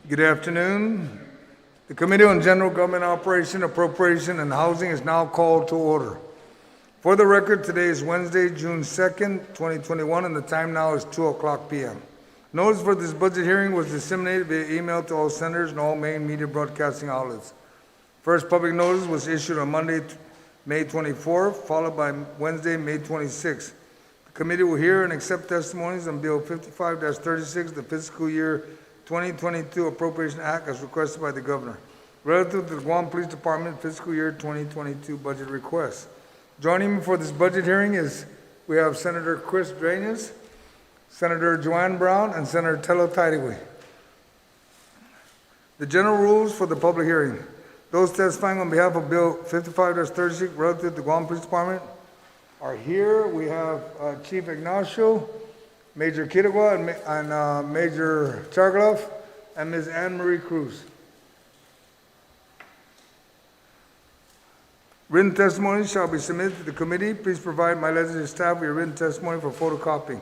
Good afternoon. The Committee on General Government Operation, Appropriation, and Housing is now called to order. For the record, today is Wednesday, June 2nd, 2021, and the time now is 2:00 p.m. Notice for this budget hearing was disseminated via email to all senators and all main media broadcasting outlets. First public notice was issued on Monday, May 24th, followed by Wednesday, May 26th. The committee will hear and accept testimonies on Bill 55-36, the fiscal year 2022 Appropriation Act as requested by the Governor, relative to the Guam Police Department fiscal year 2022 budget request. Joining me for this budget hearing we have Senator Chris Drainez, Senator Joanne Brown, and Senator Tello Taidiwe. The general rules for the public hearing. Those testifying on behalf of Bill 55-36 relative to the Guam Police Department are here. We have Chief Ignacio, Major Kitagua, and Major Chargaloff, and Ms. Anne Marie Cruz. Written testimony shall be submitted to the committee. Please provide my legislative staff with your written testimony for photocopying.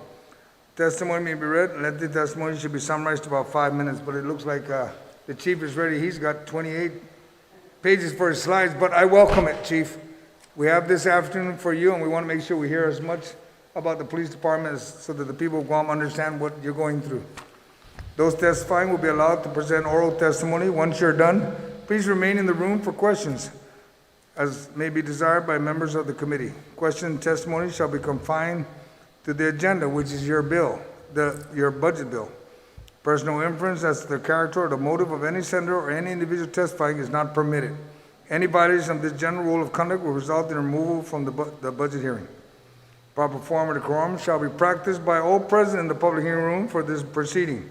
Testimony may be read, and lengthy testimony should be summarized to about 5 minutes, but it looks like the Chief is ready. He's got 28 pages for his slides, but I welcome it, Chief. We have this afternoon for you, and we want to make sure we hear as much about the police department so that the people of Guam understand what you're going through. Those testifying will be allowed to present oral testimony. Once you're done, please remain in the room for questions, as may be desired by members of the committee. Question and testimony shall be confined to the agenda, which is your bill, your budget bill. Personal inference as to the character or the motive of any senator or any individual testifying is not permitted. Any violation of this general rule of conduct will result in removal from the budget hearing. Proper form of decorum shall be practiced by all present in the public hearing room for this proceeding.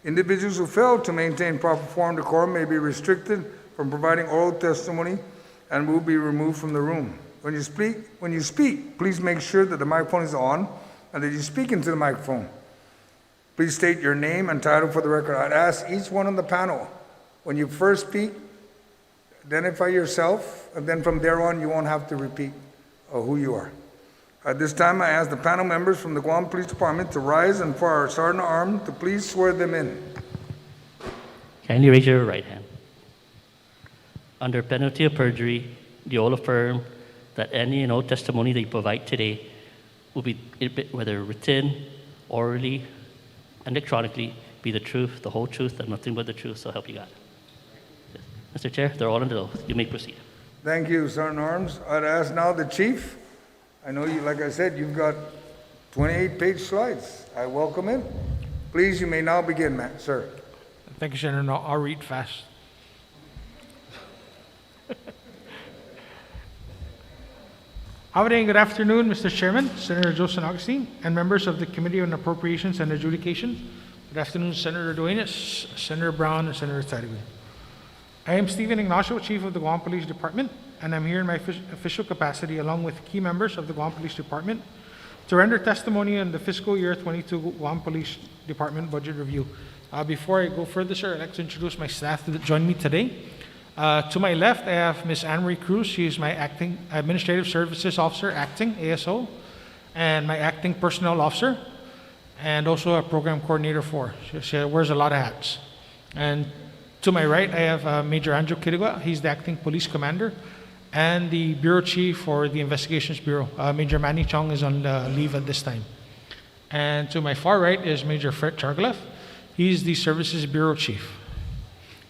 Individuals who fail to maintain proper form of decorum may be restricted from providing oral testimony and will be removed from the room. When you speak, please make sure that the microphone is on and that you speak into the microphone. Please state your name and title for the record. I'd ask each one on the panel, when you first speak, identify yourself, and then from there on, you won't have to repeat who you are. At this time, I ask the panel members from the Guam Police Department to rise and for our Sergeant at Arms to please swear them in. Kindly raise your right hand. Under penalty of perjury, do you all affirm that any and all testimony that you provide today will be, whether written, orally, and electronically, be the truth, the whole truth, and nothing but the truth, so help you God? Yes. Mr. Chair, they're all under oath. You may proceed. Thank you, Sergeant at Arms. I'd ask now the Chief. I know you, like I said, you've got 28-page slides. I welcome it. Please, you may now begin, sir. Thank you, Senator. No, I'll read fast. Good afternoon, Mr. Chairman, Senator Joseph Agustin, and members of the Committee on Appropriations and Adjudication. Good afternoon, Senator Duenas, Senator Brown, and Senator Tadiwe. I am Stephen Ignacio, Chief of the Guam Police Department, and I'm here in my official capacity along with key members of the Guam Police Department to render testimony on the fiscal year 22 Guam Police Department budget review. Before I go further, sir, I'd like to introduce my staff that join me today. To my left, I have Ms. Anne Marie Cruz. She is my acting Administrative Services Officer, acting ASO, and my acting Personnel Officer, and also a Program Coordinator for. She wears a lot of hats. And to my right, I have Major Andrew Kitagua. He's the acting Police Commander and the Bureau Chief for the Investigations Bureau. Major Manny Chong is on leave at this time. And to my far right is Major Fred Chargaloff. He's the Services Bureau Chief.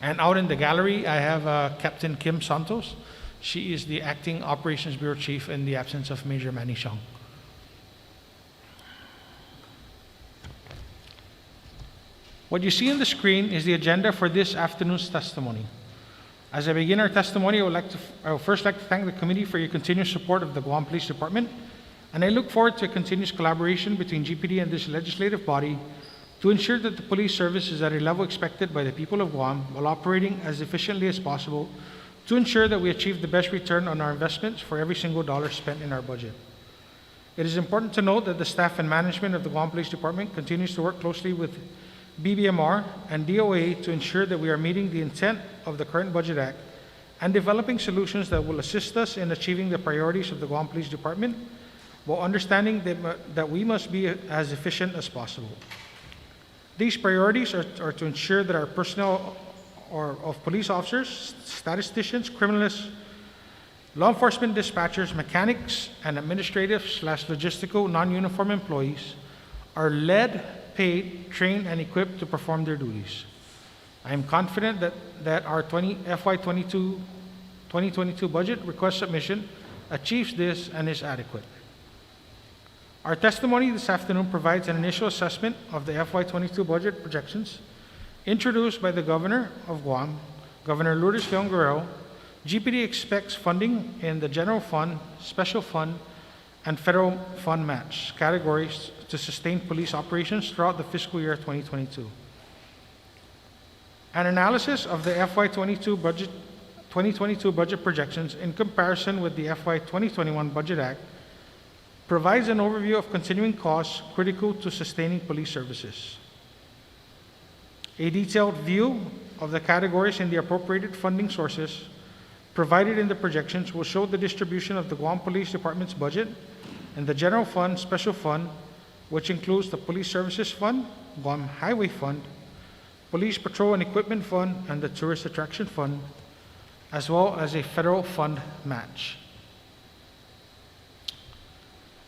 And out in the gallery, I have Captain Kim Santos. She is the acting Operations Bureau Chief in the absence of Major Manny Chong. What you see on the screen is the agenda for this afternoon's testimony. As I begin our testimony, I would first like to thank the committee for your continuous support of the Guam Police Department, and I look forward to a continuous collaboration between GPD and this legislative body to ensure that the police service is at a level expected by the people of Guam while operating as efficiently as possible to ensure that we achieve the best return on our investments for every single dollar spent in our budget. It is important to note that the staff and management of the Guam Police Department continues to work closely with BBMR and DOA to ensure that we are meeting the intent of the current Budget Act and developing solutions that will assist us in achieving the priorities of the Guam Police Department while understanding that we must be as efficient as possible. These priorities are to ensure that our personnel of police officers, statisticians, criminalists, law enforcement dispatchers, mechanics, and administrative/logistical non-uniform employees are led, paid, trained, and equipped to perform their duties. I am confident that our FY22 2022 budget request submission achieves this and is adequate. Our testimony this afternoon provides an initial assessment of the FY22 budget projections introduced by the Governor of Guam, Governor Guåhan. GPD expects funding in the General Fund, Special Fund, and Federal Fund match categories to sustain police operations throughout the fiscal year 2022. An analysis of the FY22 budget 2022 budget projections in comparison with the FY2021 Budget Act provides an overview of continuing costs critical to sustaining police services. A detailed view of the categories in the appropriated funding sources provided in the projections will show the distribution of the Guam Police Department's budget and the General Fund, Special Fund, which includes the Police Services Fund, Guam Highway Fund, Police Patrol and Equipment Fund, and the Tourist Attraction Fund, as well as a federal fund match.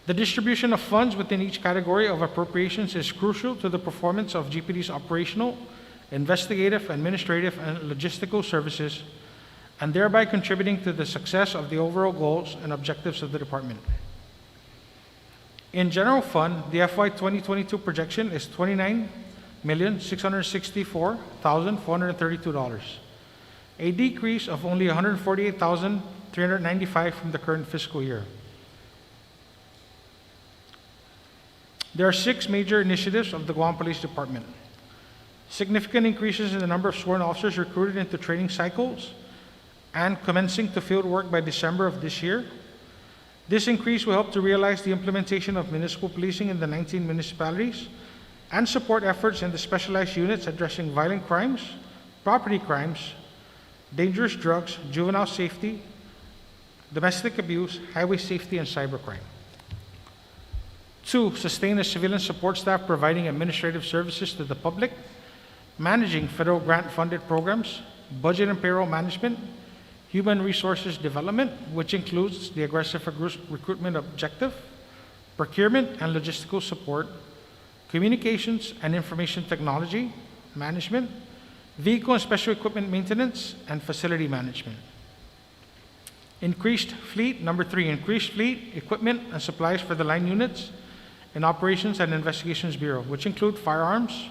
The distribution of funds within each category of appropriations is crucial to the performance of GPD's operational, investigative, administrative, and logistical services, and thereby contributing to the success of the overall goals and objectives of the department. In General Fund, the FY 2022 projection is $29,664,432, a decrease of only $148,395 from the current fiscal year. There are 6 major initiatives of the Guam Police Department. Significant increases in the number of sworn officers recruited into training cycles and commencing to field work by December of this year. This increase will help to realize the implementation of municipal policing in the 19 municipalities and support efforts in the specialized units addressing violent crimes, property crimes, dangerous drugs, juvenile safety, domestic abuse, highway safety, and cybercrime. 2, sustain a civilian support staff providing administrative services to the public, managing federal grant-funded programs, budget and payroll management, human resources development, which includes the aggressive recruitment objective, procurement and logistical support, communications and information technology management, vehicle and special equipment maintenance, and facility management. Increased fleet, number 3, increased fleet, equipment, and supplies for the line units in Operations and Investigations Bureau, which include firearms,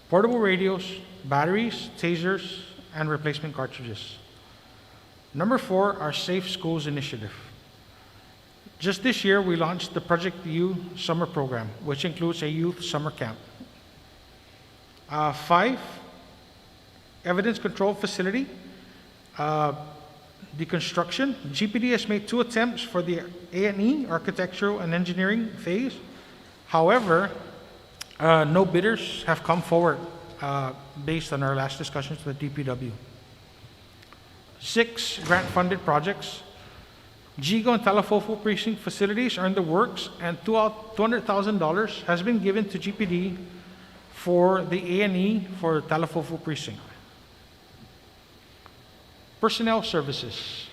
portable radios, batteries, tasers, and replacement cartridges. Number 4, our Safe Schools Initiative. Just this year, we launched the Project U Summer Program, which includes a youth summer camp. 5, Evidence Control Facility, the construction. GPD has made 2 attempts for the A&E, Architectural and Engineering phase. However, no bidders have come forward based on our last discussions with DPW. 6, grant-funded projects. GIGO and Talafofo precinct facilities are in the works, and $200,000 has been given to GPD for the A&E for Talafofo precinct. Personnel services.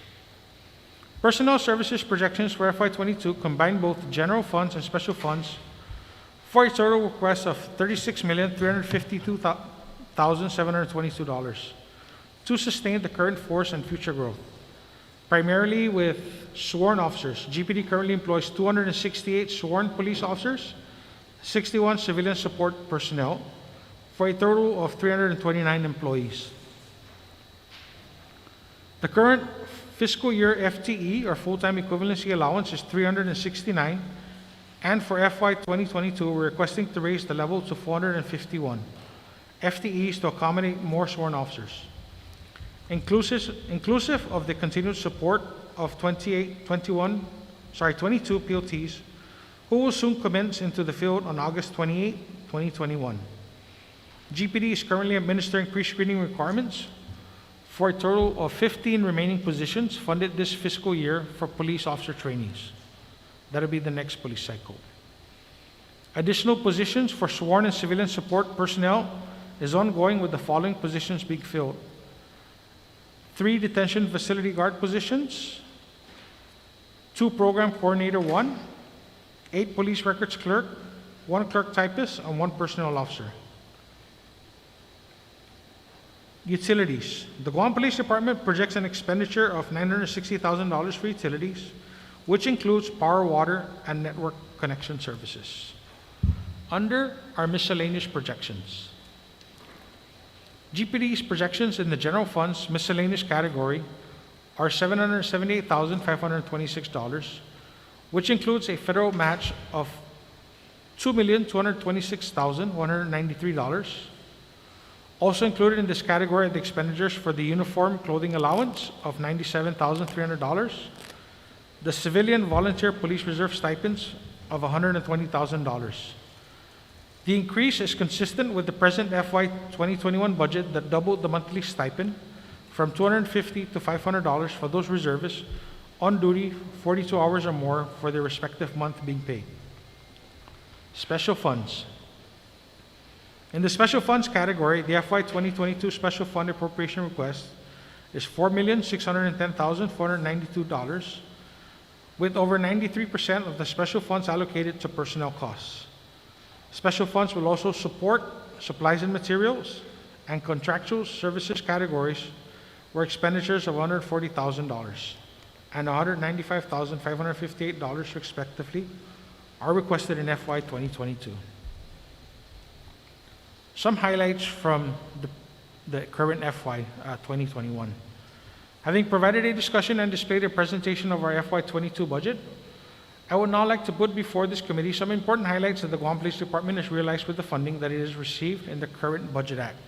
Personnel services projections for FY22 combine both general funds and special funds for a total request of $36,352,722 to sustain the current force and future growth. Primarily with sworn officers, GPD currently employs 268 sworn police officers, 61 civilian support personnel, for a total of 329 employees. The current fiscal year FTE, or full-time equivalency allowance, is 369, and for FY 2022, we're requesting to raise the level to 451 FTEs to accommodate more sworn officers. Inclusive of the continued support of 22 PLTs, who will soon commence into the field on August 28, 2021. GPD is currently administering pre-screening requirements for a total of 15 remaining positions funded this fiscal year for police officer trainees. That'll be the next police cycle. Additional positions for sworn and civilian support personnel is ongoing, with the following positions being filled: 3 detention facility guard positions, 2 program coordinator 1, 8 police records clerk, 1 clerk typist, and 1 personnel officer. Utilities. The Guam Police Department projects an expenditure of $960,000 for utilities, which includes power, water, and network connection services. Under our miscellaneous projections, GPD's projections in the general fund's miscellaneous category are $778,526, which includes a federal match of $2,226,193. Also included in this category are the expenditures for the uniform clothing allowance of $97,300, the civilian volunteer police reserve stipends of $120,000. The increase is consistent with the present FY2021 budget that doubled the monthly stipend from $250 to $500 for those reservists on duty 42 hours or more for their respective month being paid. Special funds. In the special funds category, the FY2022 special fund appropriation request is $4,610,492, with over 93% of the special funds allocated to personnel costs. Special funds will also support supplies and materials and contractual services categories where expenditures of $140,000 and $195,558 respectively are requested in FY2022. Some highlights from the current FY 2021. Having provided a discussion and displayed a presentation of our FY22 budget, I would now like to put before this committee some important highlights that the Guam Police Department has realized with the funding that it has received in the current Budget Act.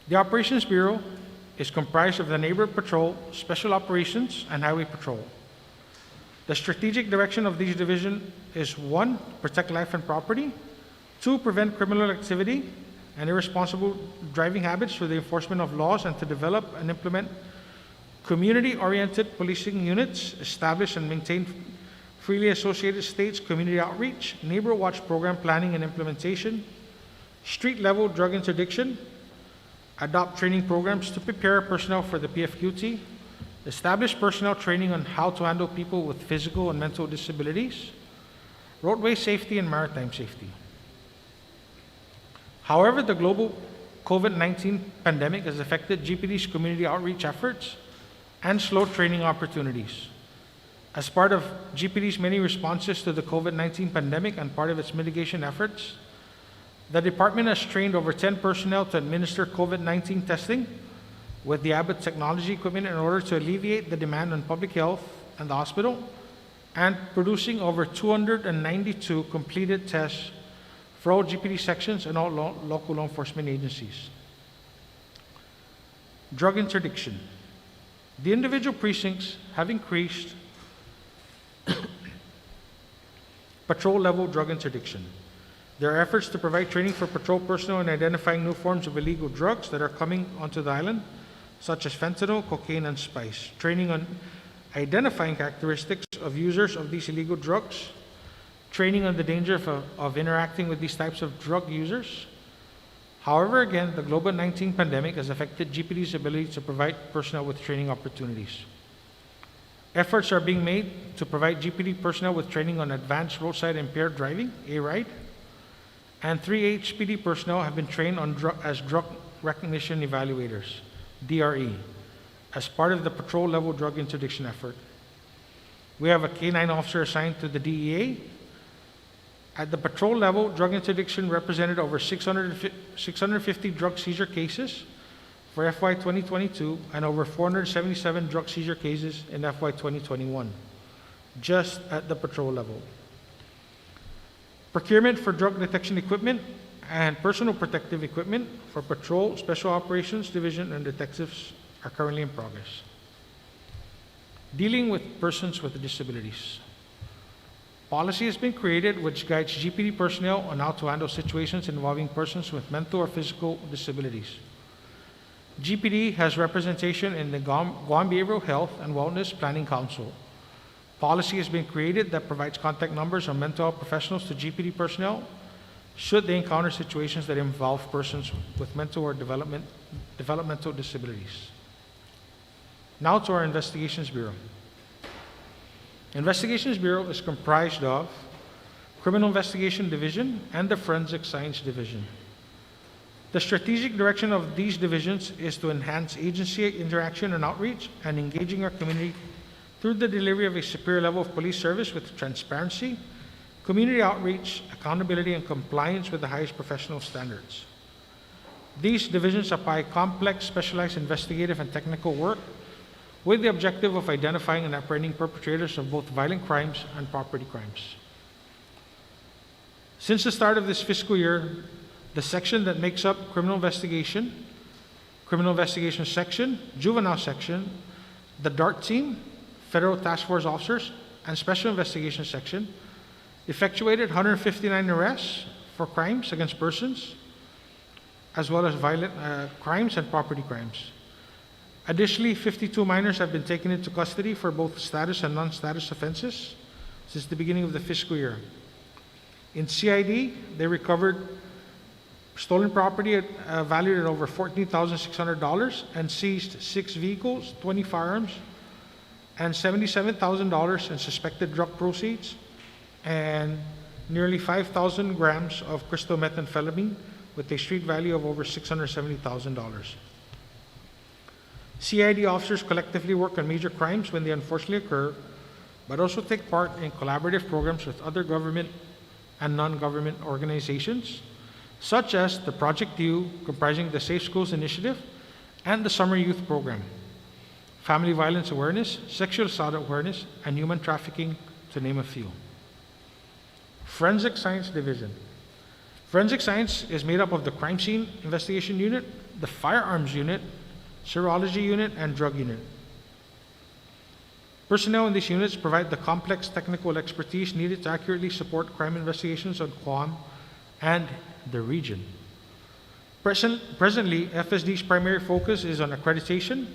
The Operations Bureau is comprised of the Neighborhood Patrol, Special Operations, and Highway Patrol. The strategic direction of these divisions is 1, protect life and property, 2, prevent criminal activity and irresponsible driving habits through the enforcement of laws, and to develop and implement community-oriented policing units, establish and maintain freely associated states, community outreach, neighbor watch program planning and implementation, street-level drug interdiction, adopt training programs to prepare personnel for the PFQT, establish personnel training on how to handle people with physical and mental disabilities, roadway safety, and maritime safety. However, the global COVID-19 pandemic has affected GPD's community outreach efforts and slowed training opportunities. As part of GPD's many responses to the COVID-19 pandemic and part of its mitigation efforts, the department has trained over 10 personnel to administer COVID-19 testing with the Abbott technology equipment in order to alleviate the demand on public health and the hospital, and producing over 292 completed tests for all GPD sections and all local law enforcement agencies. Drug interdiction. The individual precincts have increased patrol-level drug interdiction. There are efforts to provide training for patrol personnel in identifying new forms of illegal drugs that are coming onto the island, such as fentanyl, cocaine, and spice. Training on identifying characteristics of users of these illegal drugs, training on the danger of interacting with these types of drug users. However, again, the COVID-19 pandemic has affected GPD's ability to provide personnel with training opportunities. Efforts are being made to provide GPD personnel with training on advanced roadside impaired driving, ARIDE, and 3 HPD personnel have been trained on as drug recognition evaluators, DRE, as part of the patrol-level drug interdiction effort. We have a K-9 officer assigned to the DEA. At the patrol level, drug interdiction represented over 650 drug seizure cases for FY 2022 and over 477 drug seizure cases in FY 2021, just at the patrol level. Procurement for drug detection equipment and personal protective equipment for patrol, special operations division, and detectives are currently in progress. Dealing with persons with disabilities. Policy has been created which guides GPD personnel on how to handle situations involving persons with mental or physical disabilities. GPD has representation in the Guam Behavioral Health and Wellness Planning Council. Policy has been created that provides contact numbers of mental health professionals to GPD personnel should they encounter situations that involve persons with mental or developmental disabilities. Now to our Investigations Bureau. Investigations Bureau is comprised of Criminal Investigation Division and the Forensic Science Division. The strategic direction of these divisions is to enhance agency interaction and outreach and engaging our community through the delivery of a superior level of police service with transparency, community outreach, accountability, and compliance with the highest professional standards. These divisions apply complex, specialized investigative and technical work with the objective of identifying and apprehending perpetrators of both violent crimes and property crimes. Since the start of this fiscal year, the section that makes up Criminal Investigation Section, Juvenile Section, the DART Team, Federal Task Force Officers, and Special Investigation Section effectuated 159 arrests for crimes against persons, as well as violent crimes and property crimes. Additionally, 52 minors have been taken into custody for both status and non-status offenses since the beginning of the fiscal year. In CID, they recovered stolen property valued at over $14,600 and seized 6 vehicles, 20 firearms, and $77,000 in suspected drug proceeds, and nearly 5,000 grams of crystal methamphetamine with a street value of over $670,000. CID officers collectively work on major crimes when they unfortunately occur, but also take part in collaborative programs with other government and non-government organizations, such as the Project U, comprising the Safe Schools Initiative and the Summer Youth Program, family violence awareness, sexual assault awareness, and human trafficking, to name a few. Forensic Science Division. Forensic Science is made up of the Crime Scene Investigation Unit, the Firearms Unit, Serology Unit, and Drug Unit. Personnel in these units provide the complex technical expertise needed to accurately support crime investigations on Guam and the region. Presently, FSD's primary focus is on accreditation,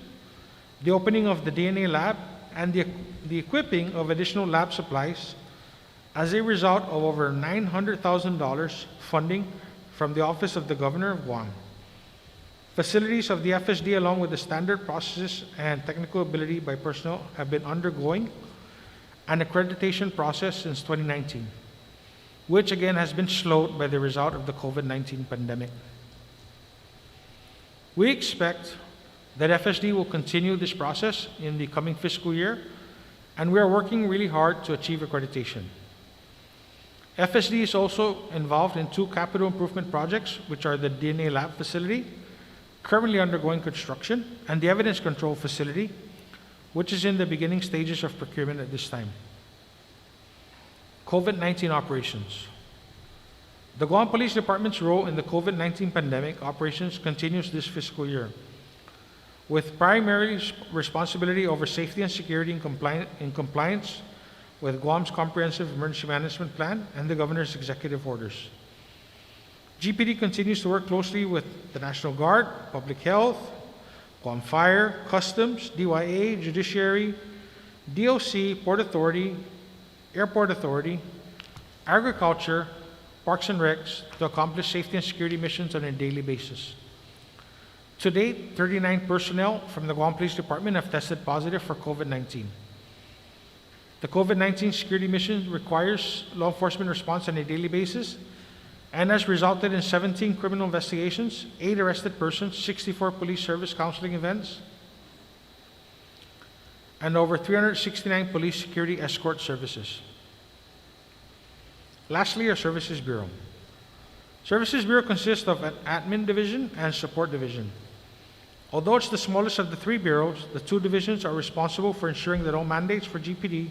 the opening of the DNA lab, and the equipping of additional lab supplies as a result of over $900,000 funding from the Office of the Governor of Guam. Facilities of the FSD, along with the standard processes and technical ability by personnel, have been undergoing an accreditation process since 2019, which again has been slowed by the result of the COVID-19 pandemic. We expect that FSD will continue this process in the coming fiscal year, and we are working really hard to achieve accreditation. FSD is also involved in 2 capital improvement projects, which are the DNA lab facility, currently undergoing construction, and the evidence control facility, which is in the beginning stages of procurement at this time. COVID-19 operations. The Guam Police Department's role in the COVID-19 pandemic operations continues this fiscal year, with primary responsibility over safety and security in compliance with Guam's Comprehensive Emergency Management Plan and the Governor's executive orders. GPD continues to work closely with the National Guard, Public Health, Guam Fire, Customs, DYA, Judiciary, DOC, Port Authority, Airport Authority, Agriculture, Parks and Recs to accomplish safety and security missions on a daily basis. To date, 39 personnel from the Guam Police Department have tested positive for COVID-19. The COVID-19 security mission requires law enforcement response on a daily basis and has resulted in 17 criminal investigations, 8 arrested persons, 64 police service counseling events, and over 369 police security escort services. Lastly, our Services Bureau. Services Bureau consists of an admin division and support division. Although it's the smallest of the 3 bureaus, the 2 divisions are responsible for ensuring that all mandates for GPD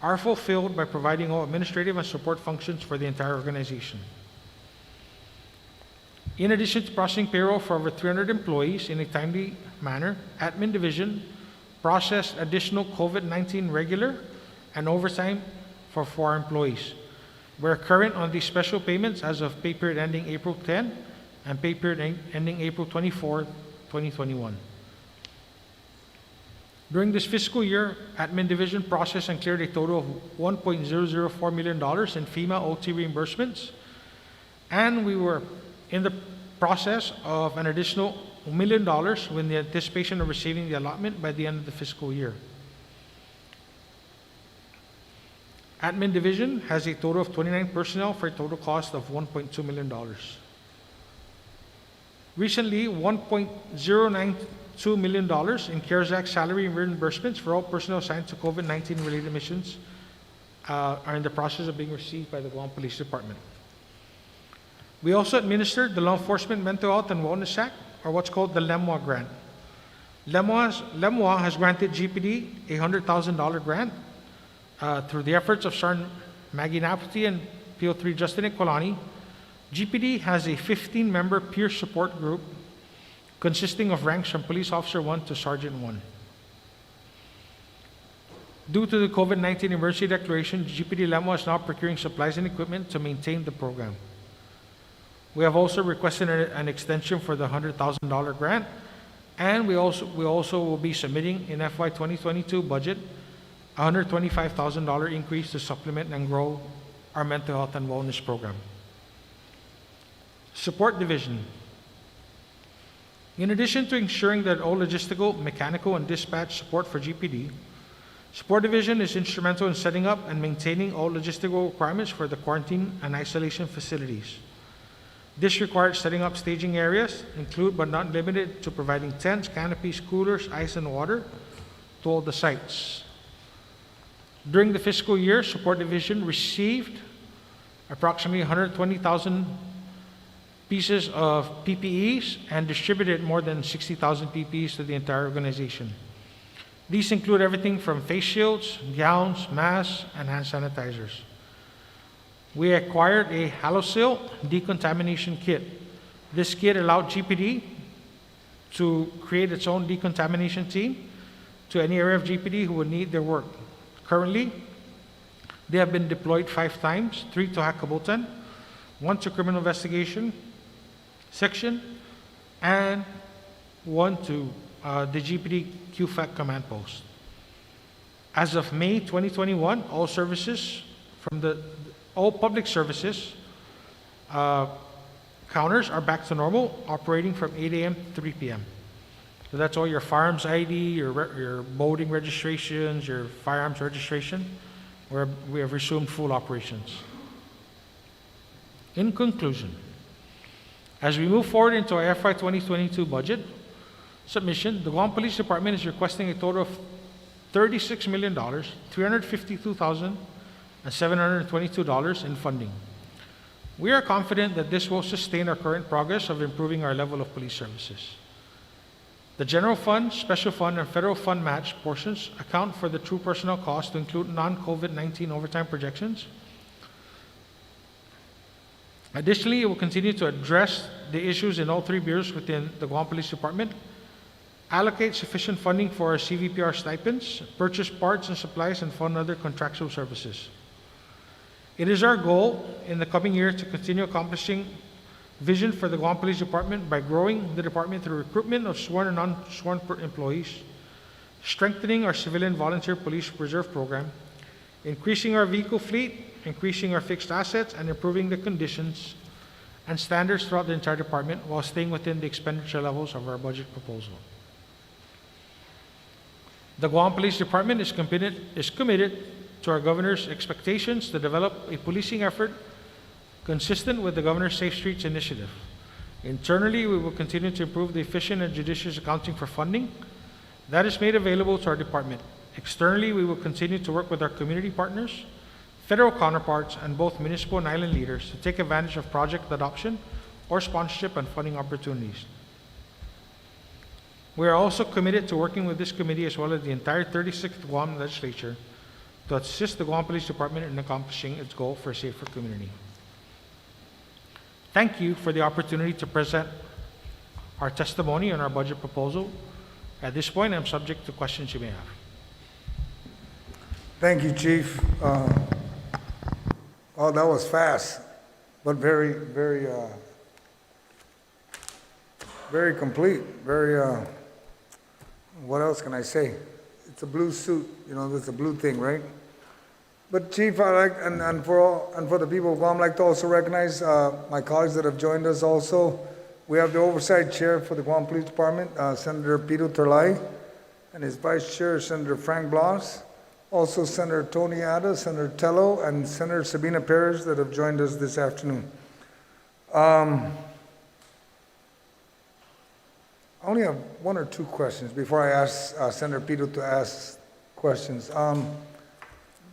are fulfilled by providing all administrative and support functions for the entire organization. In addition to processing payroll for over 300 employees in a timely manner, Admin Division processed additional COVID-19 regular and overtime for 4 employees. We're current on these special payments as of pay period ending April 10 and pay period ending April 24, 2021. During this fiscal year, Admin Division processed and cleared a total of $1.004 million in FEMA OT reimbursements And we were in the process of an additional $1 million with the anticipation of receiving the allotment by the end of the fiscal year. Admin Division has a total of 29 personnel for a total cost of $1.2 million. Recently, $1.092 million in CARES Act salary reimbursements for all personnel assigned to COVID-19 related missions are in the process of being received by the Guam Police Department. We also administered the Law Enforcement Mental Health and Wellness Act, or what's called the LEMWA grant. LEMWA has granted GPD a $100,000 grant through the efforts of Sergeant Maggie Napati and PO3 Justin Equalani. GPD has a 15-member peer support group consisting of ranks from Police Officer 1 to Sergeant 1. Due to the COVID-19 emergency declaration, GPD LEMWA is now procuring supplies and equipment to maintain the program. We have also requested an extension for the $100,000 grant, and we also will be submitting in FY22 budget a $125,000 increase to supplement and grow our mental health and wellness program. Support Division. In addition to ensuring that all logistical, mechanical, and dispatch support for GPD, Support Division is instrumental in setting up and maintaining all logistical requirements for the quarantine and isolation facilities. This required setting up staging areas, include but not limited to providing tents, canopies, coolers, ice, and water to all the sites. During the fiscal year, Support Division received approximately 120,000 pieces of PPEs and distributed more than 60,000 PPEs to the entire organization. These include everything from face shields, gowns, masks, and hand sanitizers. We acquired a HaloSeal decontamination kit. This kit allowed GPD to create its own decontamination team to any area of GPD who would need their work. Currently, they have been deployed 5 times, 3 to Hakabutan, 1 to Criminal Investigation Section, and 1 to the GPD QFAC Command Post. As of May 2021, all services from all public services counters are back to normal, operating from 8 a.m. to 3 p.m. So that's all your firearms ID, your boating registrations, your firearms registration, where we have resumed full operations. In conclusion, as we move forward into our FY 2022 budget submission, the Guam Police Department is requesting a total of $36,352,722 in funding. We are confident that this will sustain our current progress of improving our level of police services. The general fund, special fund, and federal fund match portions account for the true personnel cost to include non-COVID-19 overtime projections. Additionally, it will continue to address the issues in all 3 bureaus within the Guam Police Department, allocate sufficient funding for our CVPR stipends, purchase parts and supplies, and fund other contractual services. It is our goal in the coming year to continue accomplishing vision for the Guam Police Department by growing the department through recruitment of sworn and non-sworn employees, strengthening our civilian volunteer police reserve program, increasing our vehicle fleet, increasing our fixed assets, and improving the conditions and standards throughout the entire department while staying within the expenditure levels of our budget proposal. The Guam Police Department is committed to our Governor's expectations to develop a policing effort consistent with the Governor's Safe Streets initiative. Internally, we will continue to improve the efficient and judicious accounting for funding that is made available to our department. Externally, we will continue to work with our community partners, federal counterparts, and both municipal and island leaders to take advantage of project adoption or sponsorship and funding opportunities. We are also committed to working with this committee as well as the entire 36th Guam legislature to assist the Guam Police Department in accomplishing its goal for a safer community. Thank you for the opportunity to present our testimony on our budget proposal. At this point, I'm subject to questions you may have. Thank you, Chief. Oh, that was fast, but very, very, very complete. Very, what else can I say? It's a blue suit, you know, it's a blue thing, right? But Chief, I like, and for the people of Guam, I'd like to also recognize my colleagues that have joined us also. We have the oversight chair for the Guam Police Department, Senator Pito Terlai, and his vice chair, Senator Frank Blas. Also Senator Tony Ada, Senator Tello, and Senator Sabina Perez that have joined us this afternoon. I only have one or two questions before I ask Senator Pito to ask questions.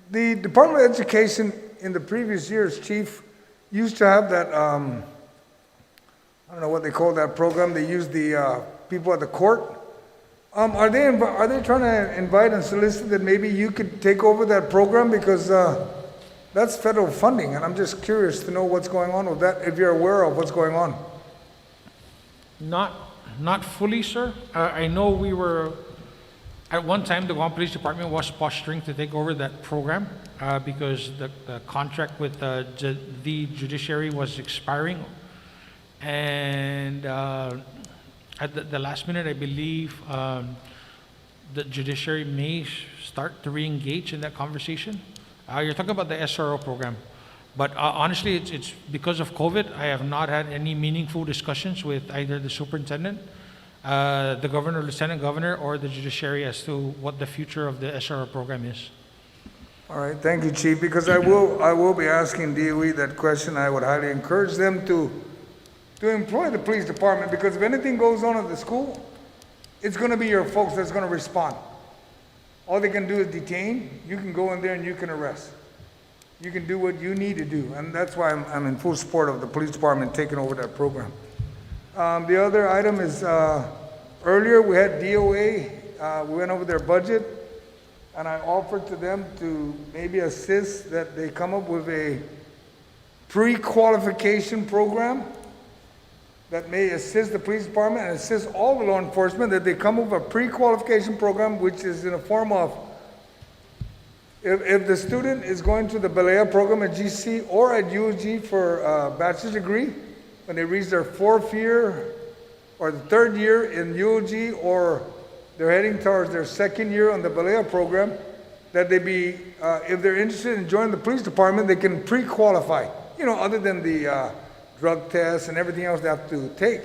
The Department of Education in the previous years, Chief, used to have that, I don't know what they call that program. They use the people at the court. Are they trying to invite and solicit that maybe you could take over that program? Because that's federal funding, and I'm just curious to know what's going on with that, if you're aware of what's going on. Not fully, sir. I know we were, at one time, the Guam Police Department was posturing to take over that program because the contract with the judiciary was expiring. And at the last minute, I believe the judiciary may start to re-engage in that conversation. You're talking about the SRO program. But honestly, it's because of COVID, I have not had any meaningful discussions with either the superintendent, the governor, lieutenant governor, or the judiciary as to what the future of the SRO program is. All right, thank you, Chief, because I will be asking DOE that question. I would highly encourage them to employ the police department, because if anything goes on at the school, it's going to be your folks that's going to respond. All they can do is detain. You can go in there and you can arrest. You can do what you need to do, and that's why I'm in full support of the police department taking over that program. The other item is, earlier we had DOA, we went over their budget, and I offered to them to maybe assist that they come up with a pre-qualification program that may assist the police department and assist all the law enforcement, that they come up with a pre-qualification program which is in a form of, if the student is going to the Balea program at GC or at UOG for a bachelor's degree, when they reach their fourth year or the third year in UOG, or they're heading towards their second year on the Balea program, that they be, if they're interested in joining the police department, they can pre-qualify, you know, other than the drug tests and everything else they have to take.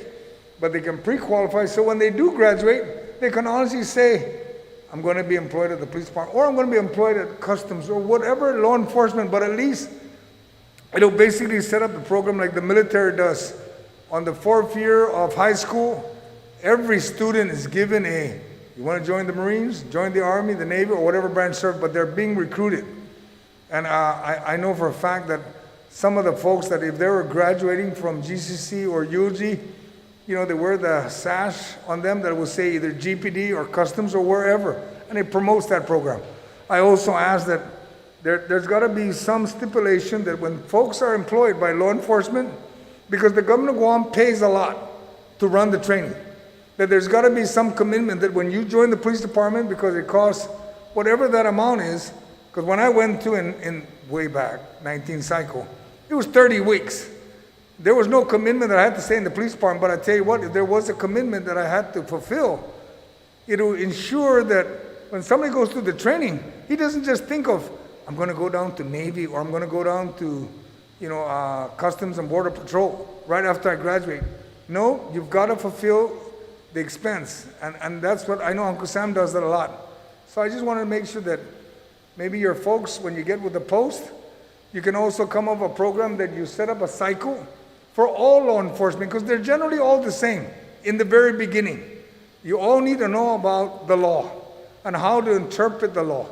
But they can pre-qualify, so when they do graduate, they can honestly say, I'm going to be employed at the police department, or I'm going to be employed at customs, or whatever law enforcement, but at least it'll basically set up the program like the military does. On the fourth year of high school, every student is given you want to join the Marines, join the Army, the Navy, or whatever branch serve, but they're being recruited. And I know for a fact that some of the folks that if they were graduating from GCC or UOG, you know, they wear the sash on them that will say either GPD or customs or wherever, and it promotes that program. I also ask that there's got to be some stipulation that when folks are employed by law enforcement, because the government of Guam pays a lot to run the training, that there's got to be some commitment that when you join the police department, because it costs whatever that amount is, because when I went to in way back, 19 cycle, it was 30 weeks. There was no commitment that I had to stay in the police department, but I tell you what, if there was a commitment that I had to fulfill, it will ensure that when somebody goes through the training, he doesn't just think of, I'm going to go down to Navy, or I'm going to go down to, you know, Customs and Border Patrol right after I graduate. No, you've got to fulfill the expense, and that's what I know Uncle Sam does that a lot. So I just want to make sure that maybe your folks, when you get with the post, you can also come up with a program that you set up a cycle for all law enforcement, because they're generally all the same in the very beginning. You all need to know about the law and how to interpret the law.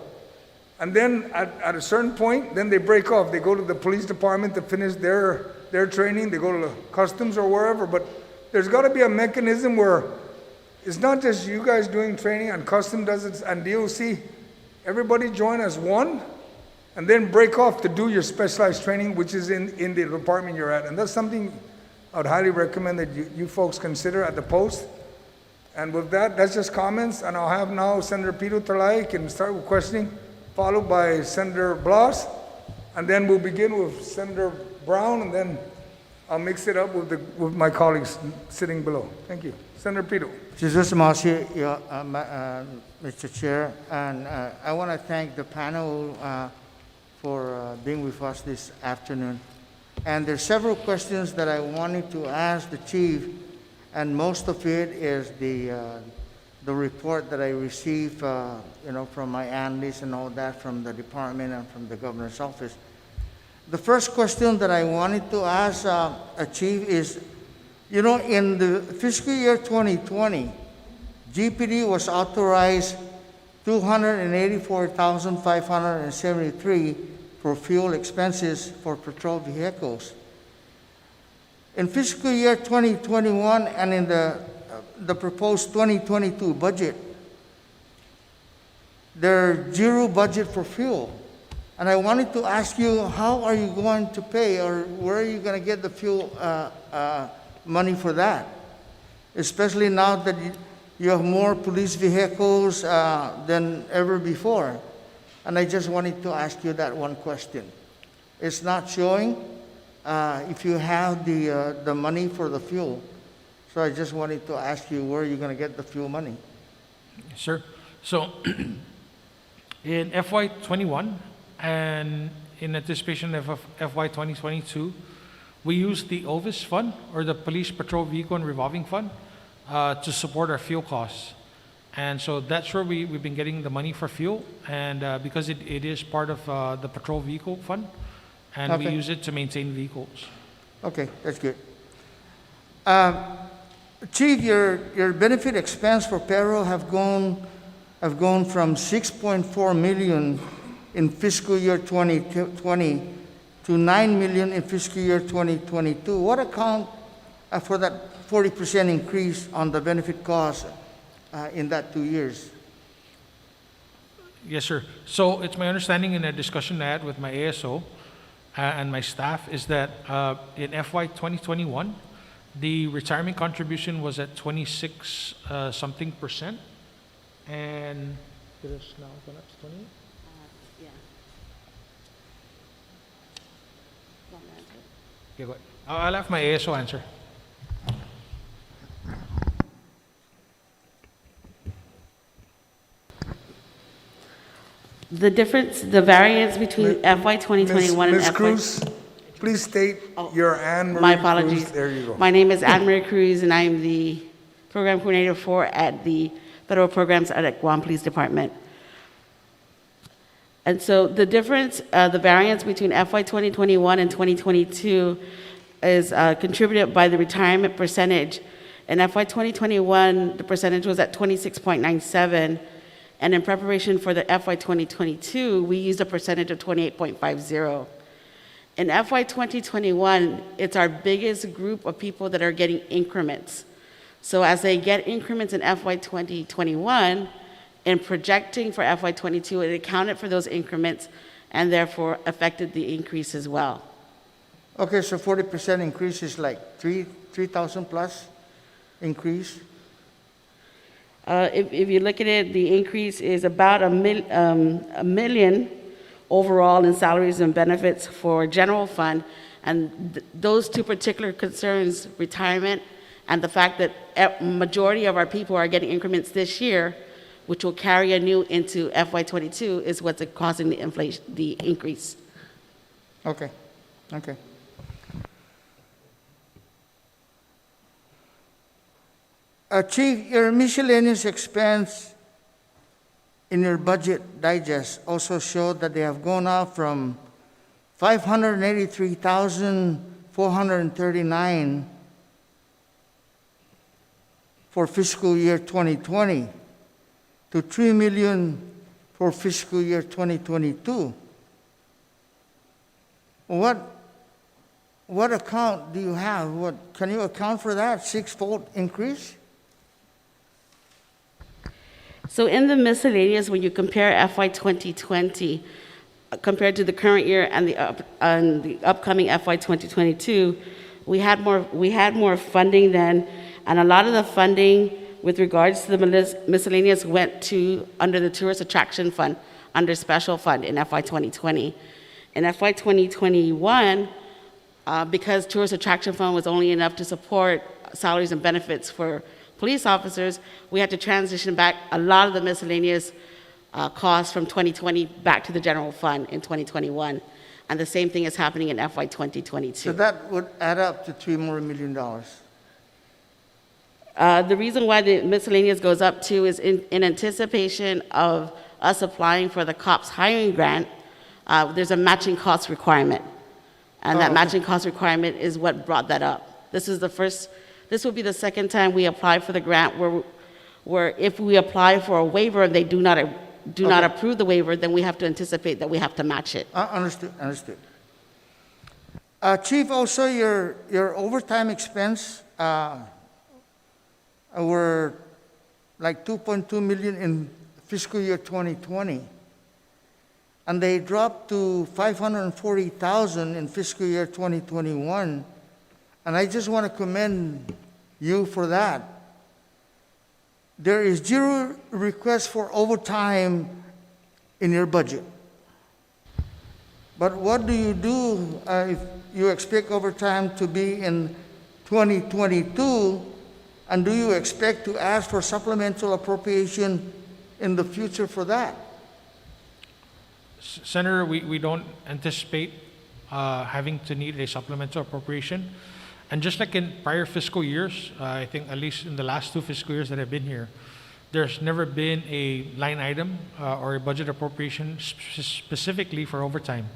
And then at a certain point, then they break off. They go to the police department to finish their training. They go to the customs or wherever. But there's got to be a mechanism where it's not just you guys doing training and customs does it and DOC. Everybody join as one, and then break off to do your specialized training, which is in the department you're at. And that's something I would highly recommend that you folks consider at the post. And with that, that's just comments. And I'll have now Senator Pito Terlai can start with questioning, followed by Senator Blas. And then we'll begin with Senator Brown, and then I'll mix it up with my colleagues sitting below. Thank you. Senator Pito. Jesus Masi, Mr. Chair, and I want to thank the panel for being with us this afternoon. And there's several questions that I wanted to ask the chief, and most of it is the report that I received, from my analysts and all that from the department and from the governor's office. The first question that I wanted to ask Chief is, in the fiscal year 2020, GPD was authorized $284,573 for fuel expenses for patrol vehicles. In fiscal year 2021 and in the proposed 2022 budget, there's zero budget for fuel. And I wanted to ask you, how are you going to pay, or where are you going to get the fuel money for that? Especially now that you have more police vehicles than ever before. And I just wanted to ask you that one question. It's not showing if you have the money for the fuel. So I just wanted to ask you, where are you going to get the fuel money? Sir, so in FY21 and in anticipation of FY 2022, we use the OVIS fund, or the Police Patrol Vehicle and Revolving Fund, to support our fuel costs. And so that's where we've been getting the money for fuel, and because it is part of the Patrol Vehicle Fund, and we Okay. use it to maintain vehicles. Okay, that's good. Chief, your benefit expense for payroll have gone from 6.4 million in fiscal year 2020 to 9 million in fiscal year 2022. What account for that 40% increase on the benefit cost in that 2 years? Yes, sir. So it's my understanding in a discussion I had with my ASO and my staff is that in FY 2021, the retirement contribution was at 26 something percent, and it is now gone up to 20. Yeah. Okay, go ahead. I'll have my ASO answer. The difference, the variance between FY 2021 and Ms. FY... Cruz, please state your Anne Marie My Cruz. apologies. There you go. My name is Anne Marie Cruz, and I am the program coordinator at the federal programs at Guam Police Department. And so the difference, the variance between FY 2021 and 2022 is contributed by the retirement percentage. In FY 2021, the percentage was at 26.97, and in preparation for the FY 2022, we used a percentage of 28.50. In FY 2021, it's our biggest group of people that are getting increments. So as they get increments in FY 2021, in projecting for FY 22, it accounted for those increments and therefore affected the increase as well. Okay, so 40% increase is like 3,000 plus increase? If you look at it, the increase is about a million overall in salaries and benefits for general fund, and those two particular concerns, retirement and the fact that majority of our people are getting increments this year, which will carry anew into FY22, is what's causing the inflation, the increase. Okay, okay. Chief, your miscellaneous expense in your budget digest also showed that they have gone up from 583,439 for fiscal year 2020 to 3 million for fiscal year 2022. What account do you have? Can you account for that six-fold increase? So in the miscellaneous, when you compare FY 2020 compared to the current year and the upcoming FY 2022, we had more funding then, and a lot of the funding with regards to the miscellaneous went to under the Tourist Attraction Fund, under Special Fund in FY 2020. In FY 2021, because Tourist Attraction Fund was only enough to support salaries and benefits for police officers, we had to transition back a lot of the miscellaneous costs from 2020 back to the general fund in 2021. And the same thing is happening in FY 2022. So that would add up to $3 more million. The reason why the miscellaneous goes up too is in anticipation of us applying for the COPS hiring grant, there's a matching cost requirement. And that matching cost requirement is what brought that up. This will be the second time we apply for the grant where if we apply for a waiver and they do not approve the waiver, then we have to anticipate that we have to match it. Understood. Chief, also your overtime expense were like 2.2 million in fiscal year 2020, and they dropped to 540,000 in fiscal year 2021, and I just want to commend you for that. There is zero request for overtime in your budget. But what do you do if you expect overtime to be in 2022? And do you expect to ask for supplemental appropriation in the future for that? Senator, we don't anticipate having to need a supplemental appropriation. And just like in prior fiscal years, I think at least in the last 2 fiscal years that I've been here, there's never been a line item or a budget appropriation specifically for overtime.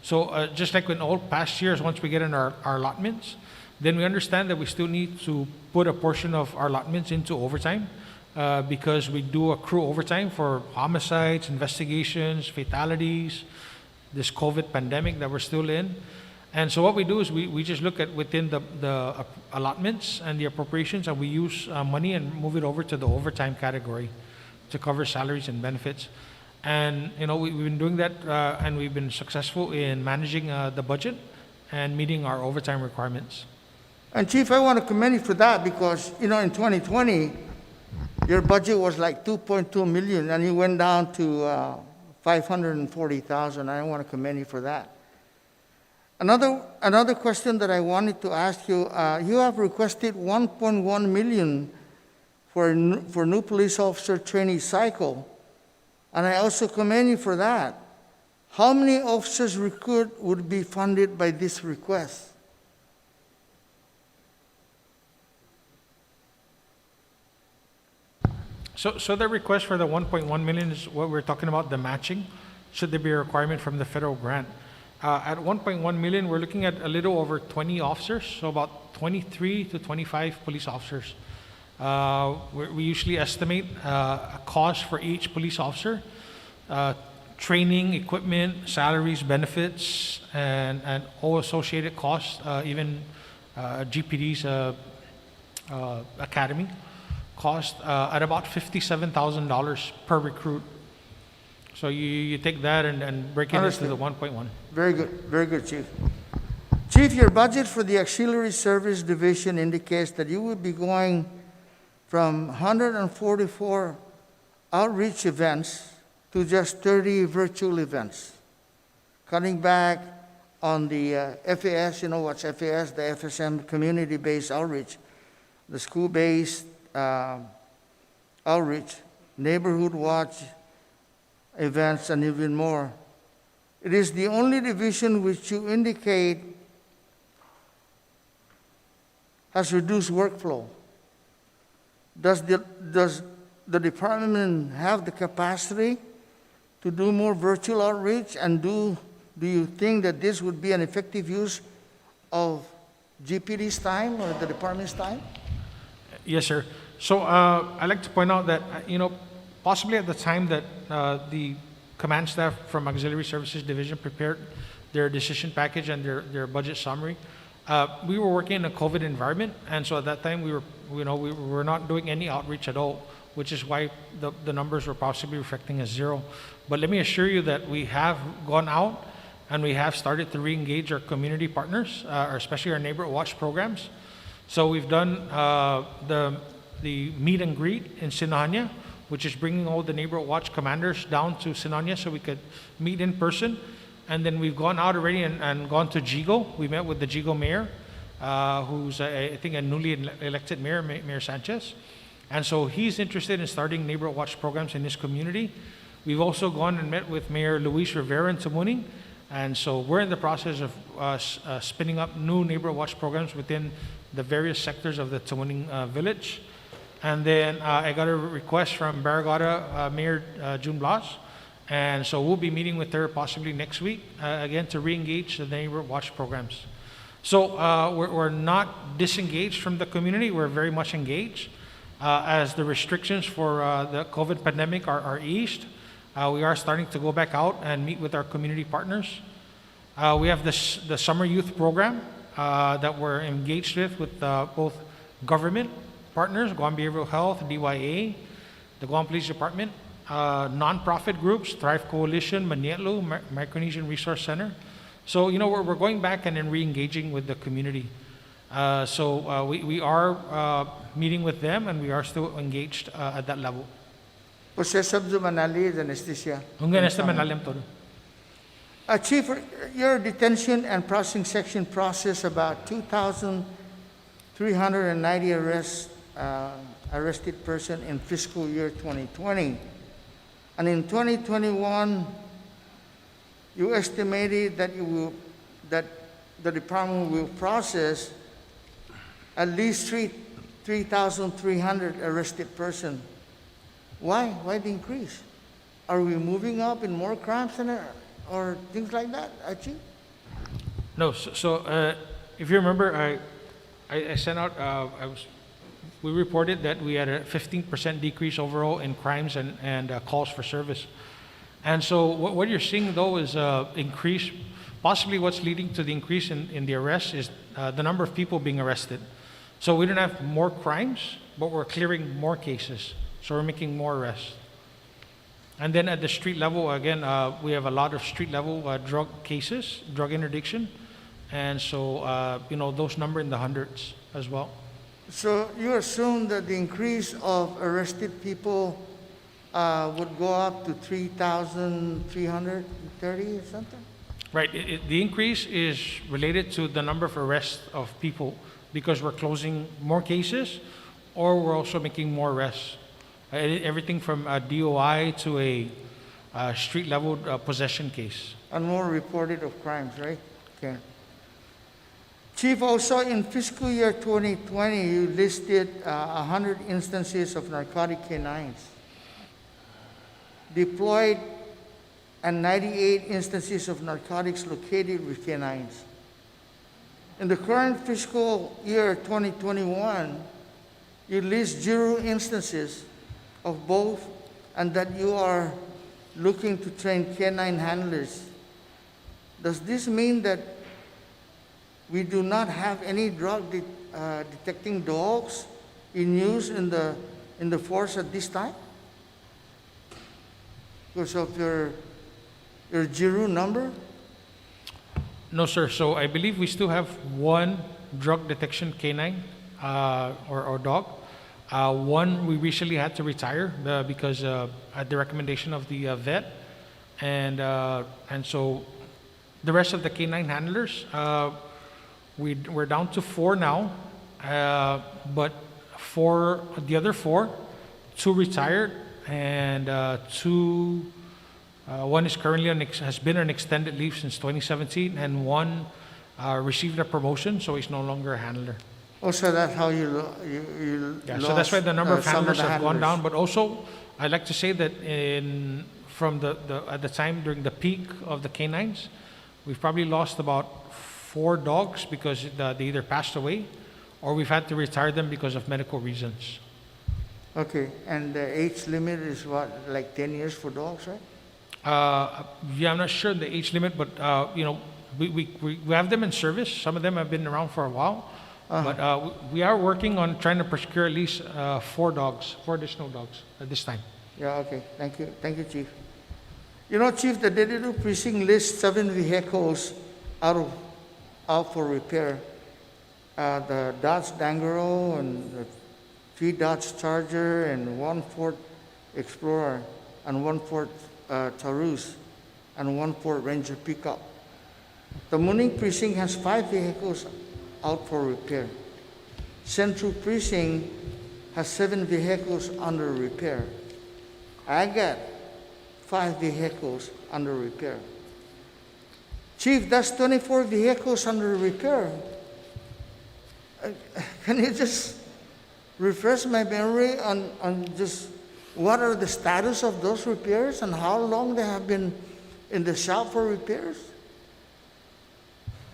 So just like in all past years, once we get in our allotments, then we understand that we still need to put a portion of our allotments into overtime because we do accrue overtime for homicides, investigations, fatalities, this COVID pandemic that we're still in. And so what we do is we just look at within the allotments and the appropriations, and we use money and move it over to the overtime category to cover salaries and benefits. And we've been doing that, and we've been successful in managing the budget and meeting our overtime requirements. And Chief, I want to commend you for that because, in 2020, your budget was like 2.2 million and you went down to 540,000. I want to commend you for that. Another question that I wanted to ask you, you have requested 1.1 million for new police officer trainee cycle, and I also commend you for that. How many officers recruit would be funded by this request? So the request for the 1.1 million is what we're talking about, the matching, should there be a requirement from the federal grant. At 1.1 million, we're looking at a little over 20 officers, so about 23 to 25 police officers. We usually estimate a cost for each police officer, training, equipment, salaries, benefits, and all associated costs, even GPD's academy cost at about $57,000 per recruit. So you take that and break it into the 1.1. Very good, Chief. Chief, your budget for the Auxiliary Service Division indicates that you will be going from 144 outreach events to just 30 virtual events, cutting back on the FAS, what's FAS, the FSM community-based outreach, the school-based outreach, neighborhood watch events, and even more. It is the only division which you indicate has reduced workflow. Does the department have the capacity to do more virtual outreach, and do you think that this would be an effective use of GPD's time or the department's time? Yes, sir. So I'd like to point out that, possibly at the time that the command staff from Auxiliary Services Division prepared their decision package and their budget summary, we were working in a COVID environment, and so at that time we were not doing any outreach at all, which is why the numbers were possibly reflecting as zero. But let me assure you that we have gone out and we have started to re-engage our community partners, especially our neighborhood watch programs. So we've done the meet and greet in Sinahanya, which is bringing all the neighborhood watch commanders down to Sinahanya so we could meet in person. And then we've gone out already and gone to Jigo. We met with the Jigo mayor, who's, I think, a newly elected mayor, Mayor Sanchez. And so he's interested in starting neighborhood watch programs in his community. We've also gone and met with Mayor Luis Rivera in Tamuning, and so we're in the process of spinning up new neighborhood watch programs within the various sectors of the Tamuning village. And then I got a request from Barragata Mayor June Blas, and so we'll be meeting with her possibly next week, again, to re-engage the neighborhood watch programs. So we're not disengaged from the community, we're very much engaged. As the restrictions for the COVID pandemic are eased, we are starting to go back out and meet with our community partners. We have the summer youth program that we're engaged with both government partners, Guam Behavioral Health, DYA, the Guam Police Department, nonprofit groups, Thrive Coalition, Manietlu, Micronesian Resource Center. So, we're going back and then re-engaging with the community. So we are meeting with them, and we are still engaged at that level. Procesab Zumanali, anesthesia. Hanggang nasa malalim to. Chief, your detention and processing section processed about 2,390 arrested person in fiscal year 2020. And in 2021, you estimated that the department will process at least 3,300 arrested persons. Why? Why the increase? Are we moving up in more crimes or things like that, Chief? No, so if you remember, I sent out, we reported that we had a 15% decrease overall in crimes and calls for service. And so what you're seeing, though, is increase. Possibly what's leading to the increase in the arrests is the number of people being arrested. So we don't have more crimes, but we're clearing more cases. So we're making more arrests. And then at the street level, again, we have a lot of street level drug cases, drug interdiction. And so, those number in the hundreds as well. So you assume that the increase of arrested people would go up to 3,330 or something? Right. The increase is related to the number of arrests of people because we're closing more cases or we're also making more arrests. Everything from a DOI to a street-level possession case. And more reported of crimes, right? Okay. Chief, also in fiscal year 2020, you listed 100 instances of narcotic canines deployed and 98 instances of narcotics located with canines. In the current fiscal year 2021, you list 0 instances of both and that you are looking to train canine handlers. Does this mean that we do not have any drug detecting dogs in use in the force at this time? Because of your zero number? No, sir. So I believe we still have 1 drug detection canine or dog. One we recently had to retire because at the recommendation of the vet, and so the rest of the canine handlers, we're down to 4 now, but for the other 4, 2 retired and 2. One is currently has been on extended leave since 2017, and 1 received a promotion, so he's no longer a handler. Oh, so that's how you Yeah, lost, so that's why the number of some handlers the have gone handlers. down. But also, I'd like to say that from at the time during the peak of the canines, we've probably lost about 4 dogs because they either passed away or we've had to retire them because of medical reasons. Okay, and the age limit is what, like 10 years for dogs, right? Yeah, I'm not sure the age limit, but we have them in service. Some of them have been around for a while, but we are working on trying to procure at least 4 additional dogs at this time. Yeah, okay, thank you, Chief. Chief, the Dedido precinct lists 7 vehicles out for repair. The Dodge Dangaro and the 3 Dodge Charger and 1 Ford Explorer and 1 Ford Taurus and 1 Ford Ranger pickup. The Muning precinct has 5 vehicles out for repair. Central precinct has 7 vehicles under repair. Agat, 5 vehicles under repair. Chief, that's 24 vehicles under repair. Can you just refresh my memory on just what are the status of those repairs and how long they have been in the shop for repairs?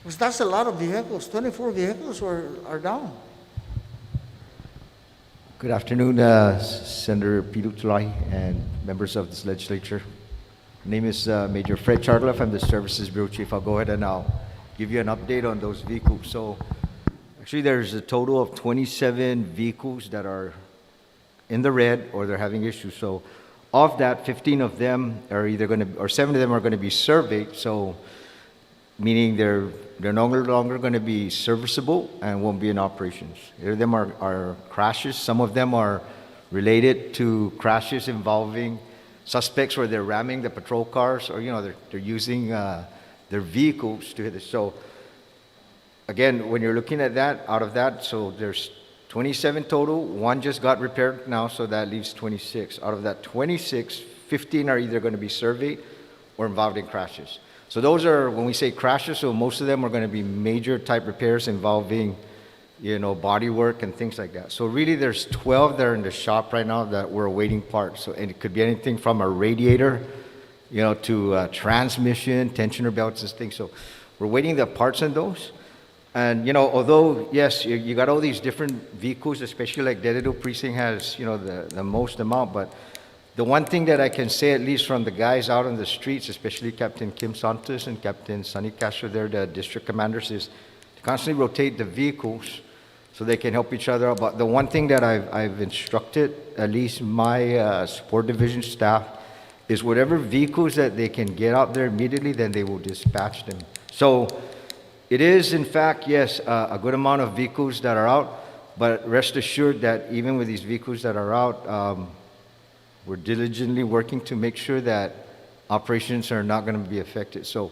Because that's a lot of vehicles. 24 vehicles are down. Good afternoon, Senator Pilu Tulay and members of this legislature. My name is Major Fred Chartleff. I'm the Services Bureau Chief. I'll go ahead and I'll give you an update on those vehicles. So actually there's a total of 27 vehicles that are in the red or they're having issues. So of that, 15 of them are either going to, or 7 of them are going to be surveyed. So meaning they're no longer going to be serviceable and won't be in operations. 8 of them are crashes. Some of them are related to crashes involving suspects where they're ramming the patrol cars or, they're using their vehicles to hit it. So again, when you're looking at that, out of that, so there's 27 total. 1 just got repaired now, so that leaves 26. Out of that 26, 15 are either going to be surveyed or involved in crashes. So those are, when we say crashes, so most of them are going to be major type repairs involving, body work and things like that. So really there's 12 that are in the shop right now that we're awaiting parts. So, and it could be anything from a radiator, to transmission, tensioner belts and things. So we're waiting the parts on those. And, although, yes, you got all these different vehicles, especially like Dededo Precinct has, the most amount, but the one thing that I can say, at least from the guys out on the streets, especially Captain Kim Santos and Captain Sonny Castro, they're the district commanders, is to constantly rotate the vehicles so they can help each other out. But the one thing that I've instructed, at least my support division staff, is whatever vehicles that they can get out there immediately, then they will dispatch them. So it is, in fact, yes, a good amount of vehicles that are out, but rest assured that even with these vehicles that are out, we're diligently working to make sure that operations are not going to be affected. So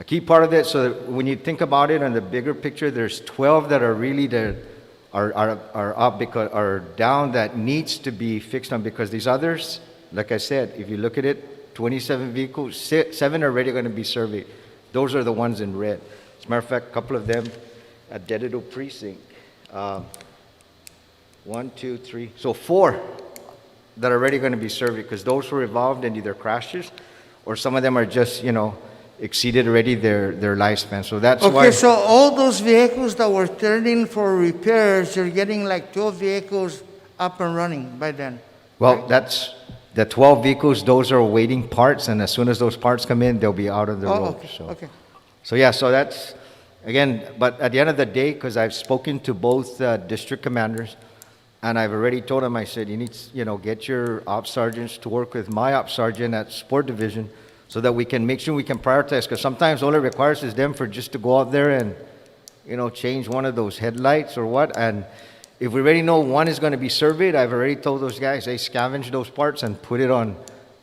a key part of that, so that when you think about it on the bigger picture, there's 12 that are really are up because are down that needs to be fixed on, because these others, like I said, if you look at it, 27 vehicles, 7 are already going to be surveyed. Those are the ones in red. As a matter of fact, a couple of them at Dededo Precinct. 1, 2, 3, so 4 that are already going to be surveyed, because those were involved in either crashes or some of them are just, exceeded already their lifespan. So that's why. Okay, so all those vehicles that were turning for repairs, you're getting like 12 vehicles up and running by then. Well, that's the 12 vehicles, those are awaiting parts, and as soon as those parts come in, they'll be out of the road. Okay, So. okay. So yeah, so that's, again, but at the end of the day, because I've spoken to both district commanders, and I've already told them, I said, you need, get your ops sergeants to work with my ops sergeant at Sport Division so that we can make sure we can prioritize, because sometimes all it requires is them for just to go out there and, change one of those headlights or what. And if we already know one is going to be surveyed, I've already told those guys, they scavenge those parts and put it on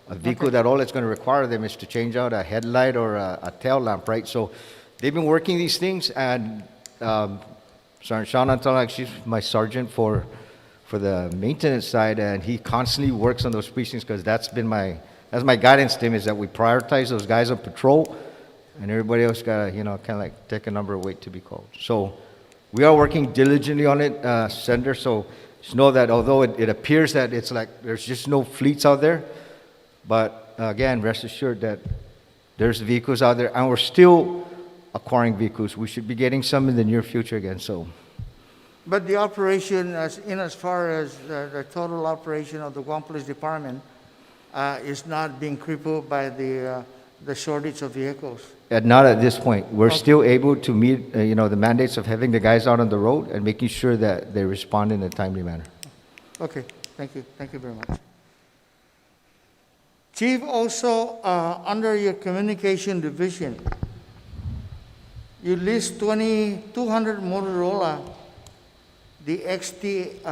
a vehicle that all it's going to require them is to change out a headlight or a tail lamp, right? So they've been working these things, and Sergeant Sean Antal, she's my sergeant for the maintenance side, and he constantly works on those precincts, because that's my guidance to him, is that we prioritize those guys on patrol, and everybody else got to, kind of like take a number of wait to be called. So we are working diligently on it, Senator. So just know that although it appears that it's like there's just no fleets out there, but again, rest assured that there's vehicles out there, and we're still acquiring vehicles. We should be getting some in the near future again. So. But the operation, as far as the total operation of the Guam Police Department, is not being crippled by the shortage of vehicles. Not at this point. We're still able to meet, the mandates of having the guys out on the road and making sure that they respond in a timely manner. Okay, thank you. Thank you very much. Chief, also, under your communication division, you list 200 Motorola, the XTS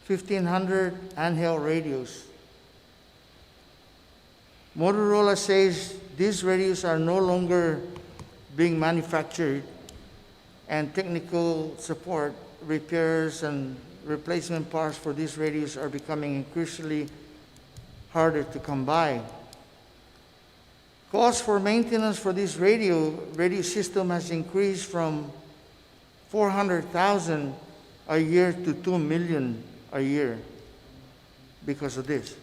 1500 handheld radios. Motorola says these radios are no longer being manufactured, and technical support, repairs, and replacement parts for these radios are becoming increasingly harder to come by. Cost for maintenance for this radio system has increased from 400,000 a year to 2 million a year because of this.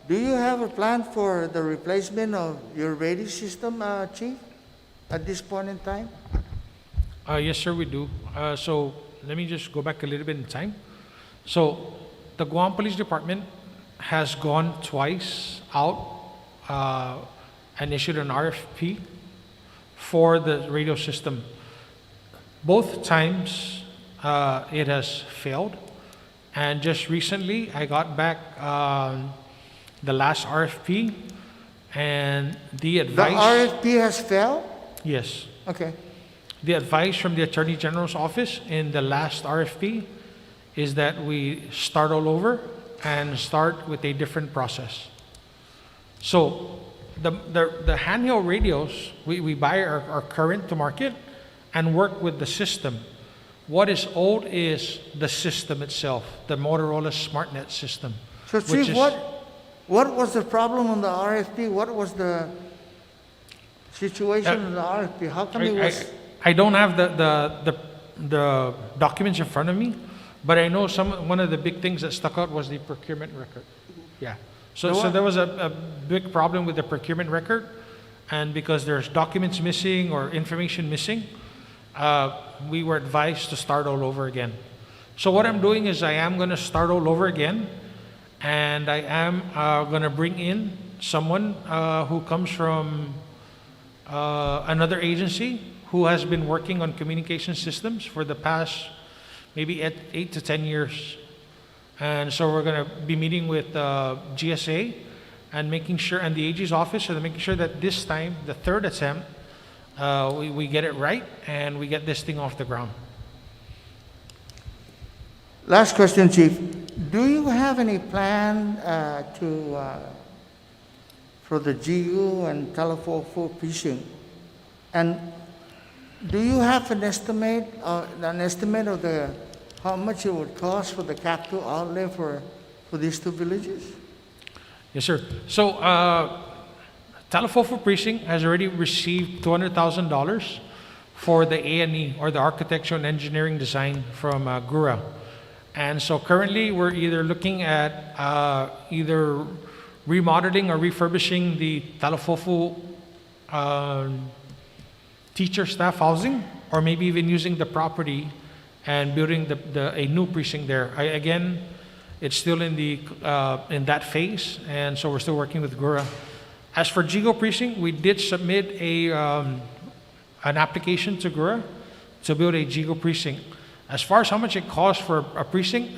Do you have a plan for the replacement of your radio system, Chief, at this point in time? Yes, sir, we do. So let me just go back a little bit in time. So the Guam Police Department has gone twice out and issued an RFP for the radio system. Both times it has failed. And just recently, I got back the last RFP and the The advice. RFP has failed? Yes. Okay. The advice from the Attorney General's office in the last RFP is that we start all over and start with a different process. So the handheld radios, we buy our current to market and work with the system. What is old is the system itself, the Motorola SmartNet system. So which Chief, is- what was the problem on the RFP? What was the situation in the RFP? How come it was? I don't have the documents in front of me, but I know one of the big things that stuck out was the procurement record. Yeah. So there was a big problem with the procurement record, and because there's documents missing or information missing, we were advised to start all over again. So what I'm doing is I am going to start all over again, and I am going to bring in someone who comes from another agency who has been working on communication systems for the past maybe 8 to 10 years. And so we're going to be meeting with GSA and making sure, and the AG's office, and making sure that this time, the third attempt, we get it right and we get this thing off the ground. Last question, Chief. Do you have any plan for the GU and telephone precinct? And do you have an estimate of how much it would cost for the capital outlay for these two villages? Yes, sir. So Talafofo Precinct has already received $200,000 for the A&E, or the architecture and engineering design from GURA. And so currently we're either looking at either remodeling or refurbishing the Talafofo teacher staff housing, or maybe even using the property and building a new precinct there. Again, it's still in that phase, and so we're still working with GURA. As for GIGO precinct, we did submit an application to GURA to build a GIGO precinct. As far as how much it costs for a precinct,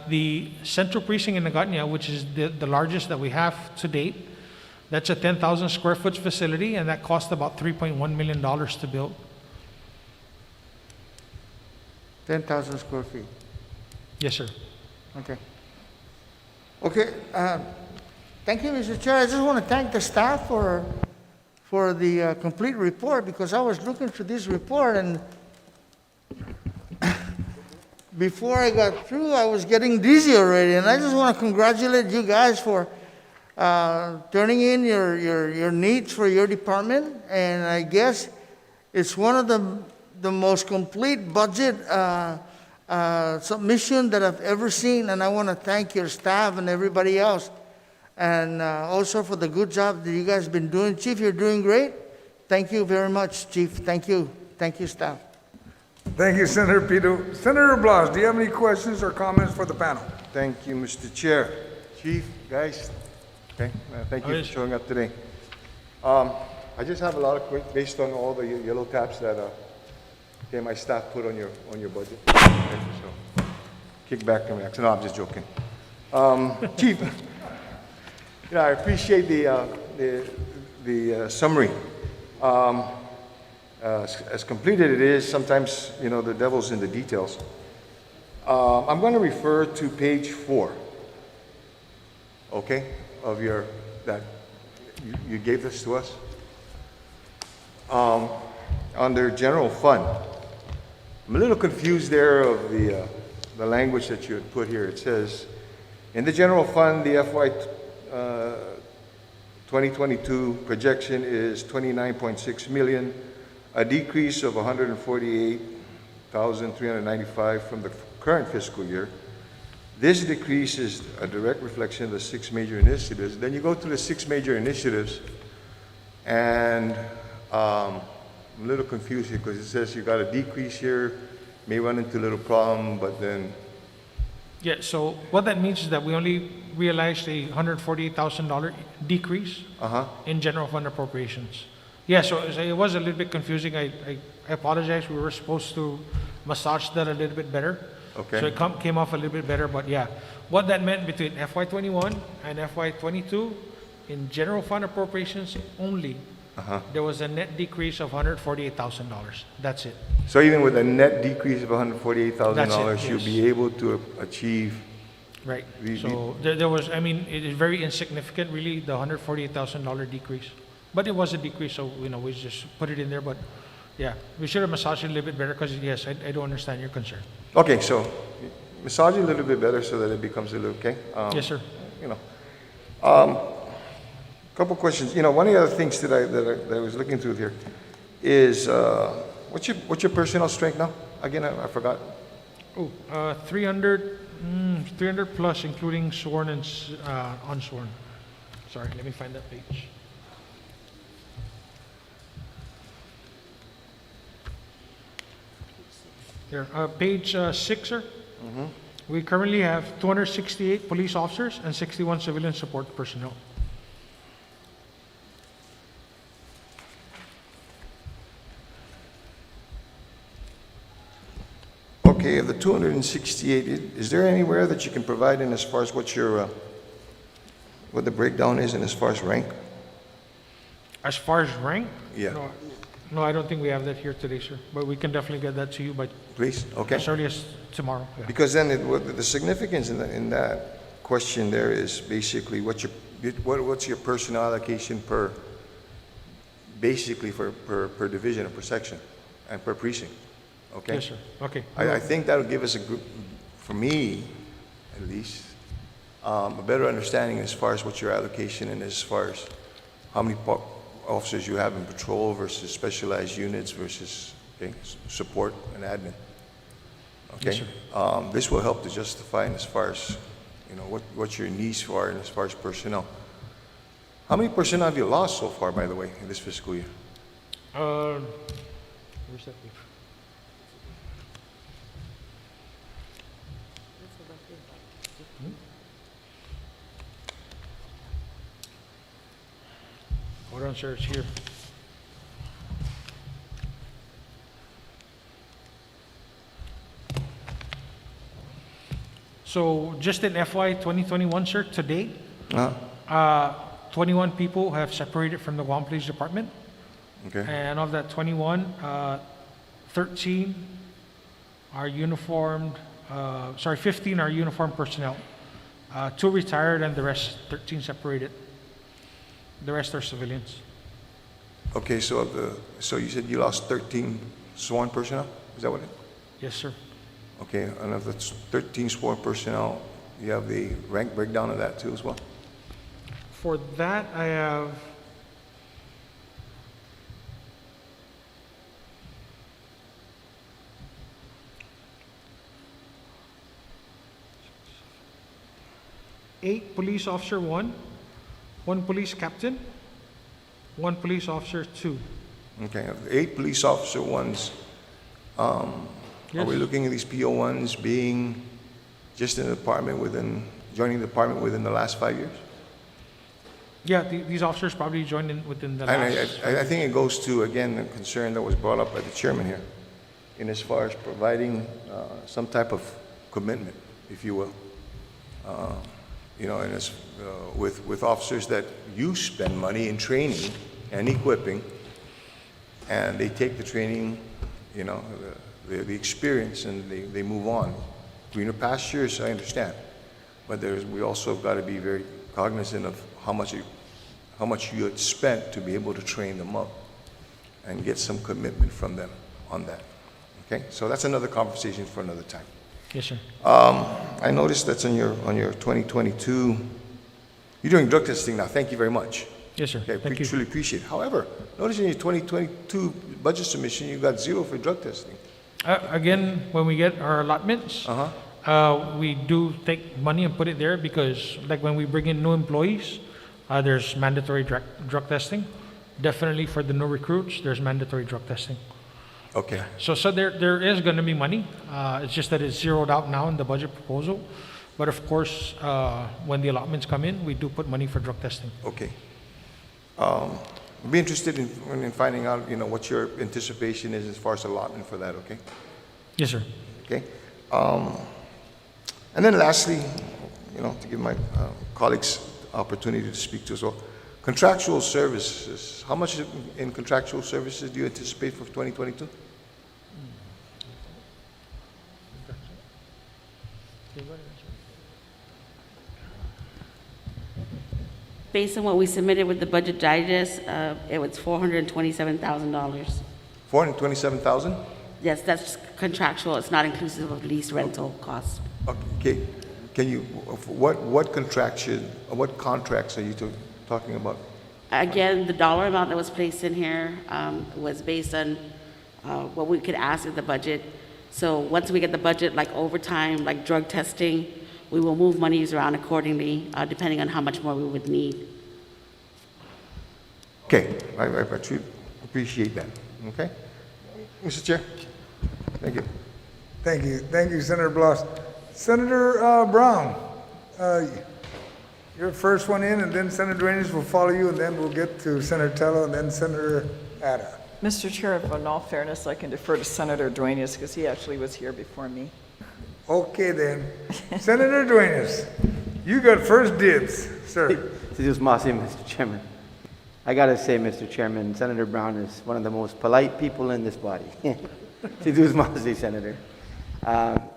the central precinct in Naganya, which is the largest that we have to date, that's a 10,000 square foot facility, and that cost about $3.1 million to build. 10,000 square feet. Yes, sir. Okay. Okay. Thank you, Mr. Chair. I just want to thank the staff for the complete report, because I was looking through this report, and before I got through, I was getting dizzy already. And I just want to congratulate you guys for turning in your needs for your department. And I guess it's one of the most complete budget submission that I've ever seen. And I want to thank your staff and everybody else. And also for the good job that you guys have been doing. Chief, you're doing great. Thank you very much, Chief. Thank you. Thank you, staff. Thank you, Senator Pito. Senator Blas, do you have any questions or comments for the panel? Thank you, Mr. Chair. Chief, guys, okay, thank you for showing up today. I just have a lot of questions based on all the yellow tabs that my staff put on your budget. Okay, so kick back and relax. No, I'm just joking. Chief, I appreciate the summary. As completed it is, sometimes, the devil's in the details. I'm going to refer to page 4, okay, of that you gave this to us. Under general fund, I'm a little confused there of the language that you had put here. It says, In the general fund, the FY 2022 projection is 29.6 million, a decrease of 148,395 from the current fiscal year. This decrease is a direct reflection of the 6 major initiatives. Then you go to the 6 major initiatives, and I'm a little confused here because it says you got a decrease here, may run into a little problem, but then, Yeah, so what that means is that we only realized a $148,000 decrease in general fund appropriations. Yeah, so it was a little bit confusing. I apologize. We were supposed to massage that a little bit better. Okay. So it came off a little bit better, but yeah. What that meant between FY21 and FY22, in general fund appropriations only, there was a net decrease of $148,000. That's it. so even with a net decrease of $148,000, That's it, you'll yes. be able to achieve. Right. We- So there was, I mean, it is very insignificant, really, the $148,000 decrease. But it was a decrease, so, we just put it in there, but yeah, we should have massaged it a little bit better because, yes, I do understand your concern. Okay, so massage it a little bit better so that it becomes a little, okay? Yes, sir. Couple questions. One of the other things that I was looking through here is, what's your personnel strength now? Again, I forgot. Oh, 300 plus, including sworn and unsworn. Sorry, let me find that page. Here, page 6, sir. We currently have 268 police officers and 61 civilian support personnel. Okay, of the 268, is there anywhere that you can provide in as far as what the breakdown is and as far as rank? As far as rank? Yeah. No, I don't think we have that here today, sir. But we can definitely get that to you by Please, okay? as early as tomorrow. Yeah. Because then the significance in that question there is basically what's your personnel allocation basically per division or per section and per precinct, okay? Yes, sir. Okay. I think that'll give us for me at least, a better understanding as far as what your allocation and as far as how many officers you have in patrol versus specialized units versus support and admin. Okay? Yes, This will help to justify in as far as, what your needs are and as far as personnel. How many personnel have you lost so far, by the way, in this fiscal year? Where's that page? Hold on, sir, it's here. So just in FY 2021, sir, to date, 21 people have separated from the Guam Police Department. Okay. And of that 21, 13 are uniformed, 15 are uniformed personnel. 2 retired and the rest, 13 separated. The rest are civilians. Okay, so you said you lost 13 sworn personnel? Is that what it? Yes, sir. Okay, and of the 13 sworn personnel, you have the rank breakdown of that too as well? For that, I have eight police officer 1, 1 police captain, 1 police officer 2. Okay, of the 8 police officer ones, are we Yes. looking at these PO1s being just in the department joining the department within the last 5 years? Yeah, these officers probably joined in within the And last. I think it goes to, again, the concern that was brought up by the chairman here, in as far as providing some type of commitment, if you will. And with officers that you spend money in training and equipping, and they take the training, the experience, and they move on. Greener pastures, I understand, but we also have got to be very cognizant of how much you had spent to be able to train them up and get some commitment from them on that. Okay, so that's another conversation for another time. Yes, sir. I noticed that's on your 2022, you're doing drug testing now. Thank you very much. Yes, sir. Okay, Thank you. truly appreciate it. However, notice in your 2022 budget submission, you got 0 for drug testing. Again, when we get our allotments, we do take money and put it there because, like, when we bring in new employees, there's mandatory drug testing. Definitely for the new recruits, there's mandatory drug testing. Okay. So there is going to be money. It's just that it's zeroed out now in the budget proposal. But of course, when the allotments come in, we do put money for drug testing. Okay. I'd be interested in finding out, what your anticipation is as far as allotment for that, okay? Yes, sir. Okay. And then lastly, to give my colleagues opportunity to speak to as well, contractual services. How much in contractual services do you anticipate for 2022? Based on what we submitted with the budget digest, it was $427,000. 427,000? Yes, that's contractual. It's not inclusive of lease rental costs. Okay. Can you, what contracts are you talking about? Again, the dollar amount that was placed in here was based on what we could ask in the budget. So once we get the budget, like overtime, like drug testing, we will move monies around accordingly, depending on how much more we would need. Okay, I truly appreciate that, okay? Mr. Chair, thank you. Thank you, Senator Blas. Senator Brown, you're first one in, and then Senator Duenas will follow you, and then we'll get to Senator Tello, and then Senator Ada. Mr. Chair, in all fairness, I can defer to Senator Duenas because he actually was here before me. Okay, then. Senator Duenas, you got first dibs, sir. This Masi, Mr. Chairman. I gotta say, Mr. Chairman, Senator Brown is one of the most polite people in this body. Sidus Masi, Senator.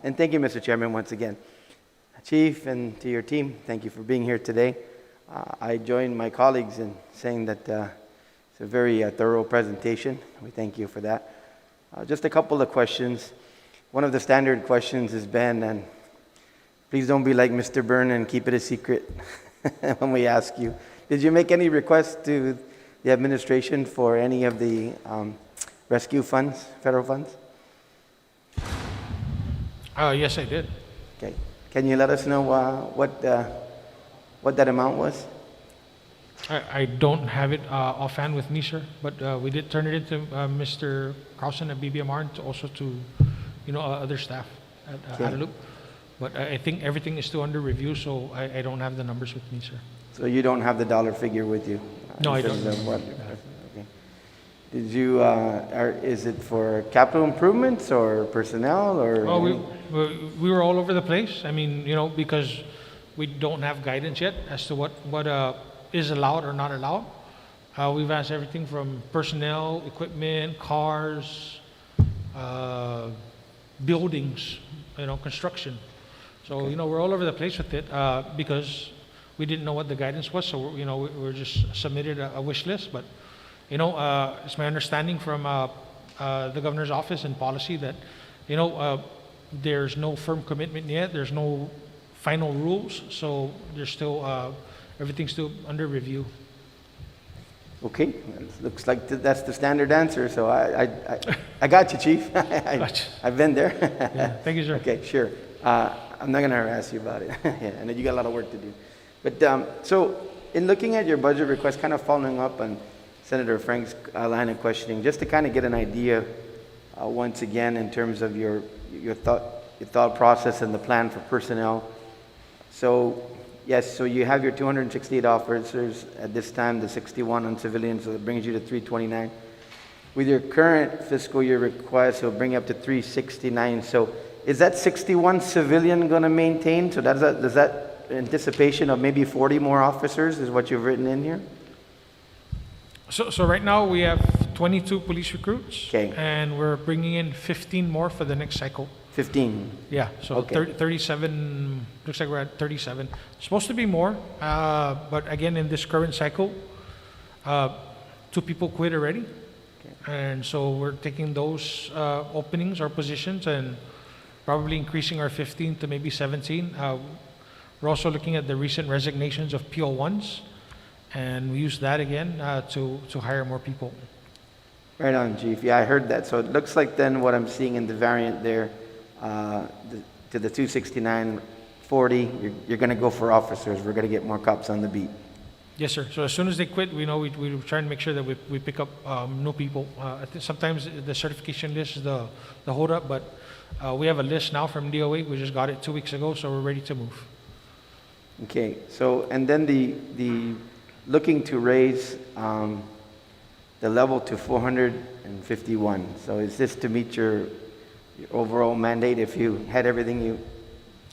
And thank you, Mr. Chairman, once again. Chief, and to your team, thank you for being here today. I join my colleagues in saying that it's a very thorough presentation. We thank you for that. Just a couple of questions. One of the standard questions has been, and please don't be like Mr. Byrne and keep it a secret when we ask you, did you make any requests to the administration for any of the rescue funds, federal funds? Yes, I did. Okay. Can you let us know what that amount was? I don't have it offhand with me, sir, but we did turn it into Mr. Carlson at BBMR and also to, other staff at Guadalupe. But I think everything is still under review, so I don't have the numbers with me, sir. So you don't have the dollar figure with you? No, I don't. Okay. Did you, is it for capital improvements or personnel or? Oh, we were all over the place. I mean, because we don't have guidance yet as to what is allowed or not allowed. We've asked everything from personnel, equipment, cars, buildings, construction. So, we're all over the place with it because we didn't know what the guidance was. So, we're just submitted a wish list. But, it's my understanding from the governor's office and policy that, there's no firm commitment yet. There's no final rules. So there's still, everything's still under review. Okay, looks like that's the standard answer. So I got you, Chief. I've been there. Yeah, thank you, sir. Okay, sure. I'm not going to harass you about it. Yeah, I know you got a lot of work to do. But so in looking at your budget request, kind of following up on Senator Frank's line of questioning, just to kind of get an idea once again in terms of your thought process and the plan for personnel. So yes, so you have your 268 officers at this time, the 61 on civilians, so that brings you to 329. With your current fiscal year request, it'll bring you up to 369. So is that 61 civilian going to maintain? So does that anticipation of maybe 40 more officers is what you've written in here? So right now we have 22 police recruits. Okay. And we're bringing in 15 more for the next cycle. 15. Yeah, so Okay. 37, looks like we're at 37. Supposed to be more, but again, in this current cycle, 2 people quit already. Okay. And so we're taking those openings or positions and probably increasing our 15 to maybe 17. We're also looking at the recent resignations of PO1s, and we use that again to hire more people. Right on, Chief. Yeah, I heard that. So it looks like then what I'm seeing in the variant there, to the 26940, you're going to go for officers. We're going to get more cops on the beat. Yes, sir. So as soon as they quit, we try and make sure that we pick up new people. I think sometimes the certification list is the holdup, but we have a list now from DOA. We just got it 2 weeks ago, so we're ready to move. Okay. So, and then the looking to raise the level to 451. So is this to meet your overall mandate if you had everything you...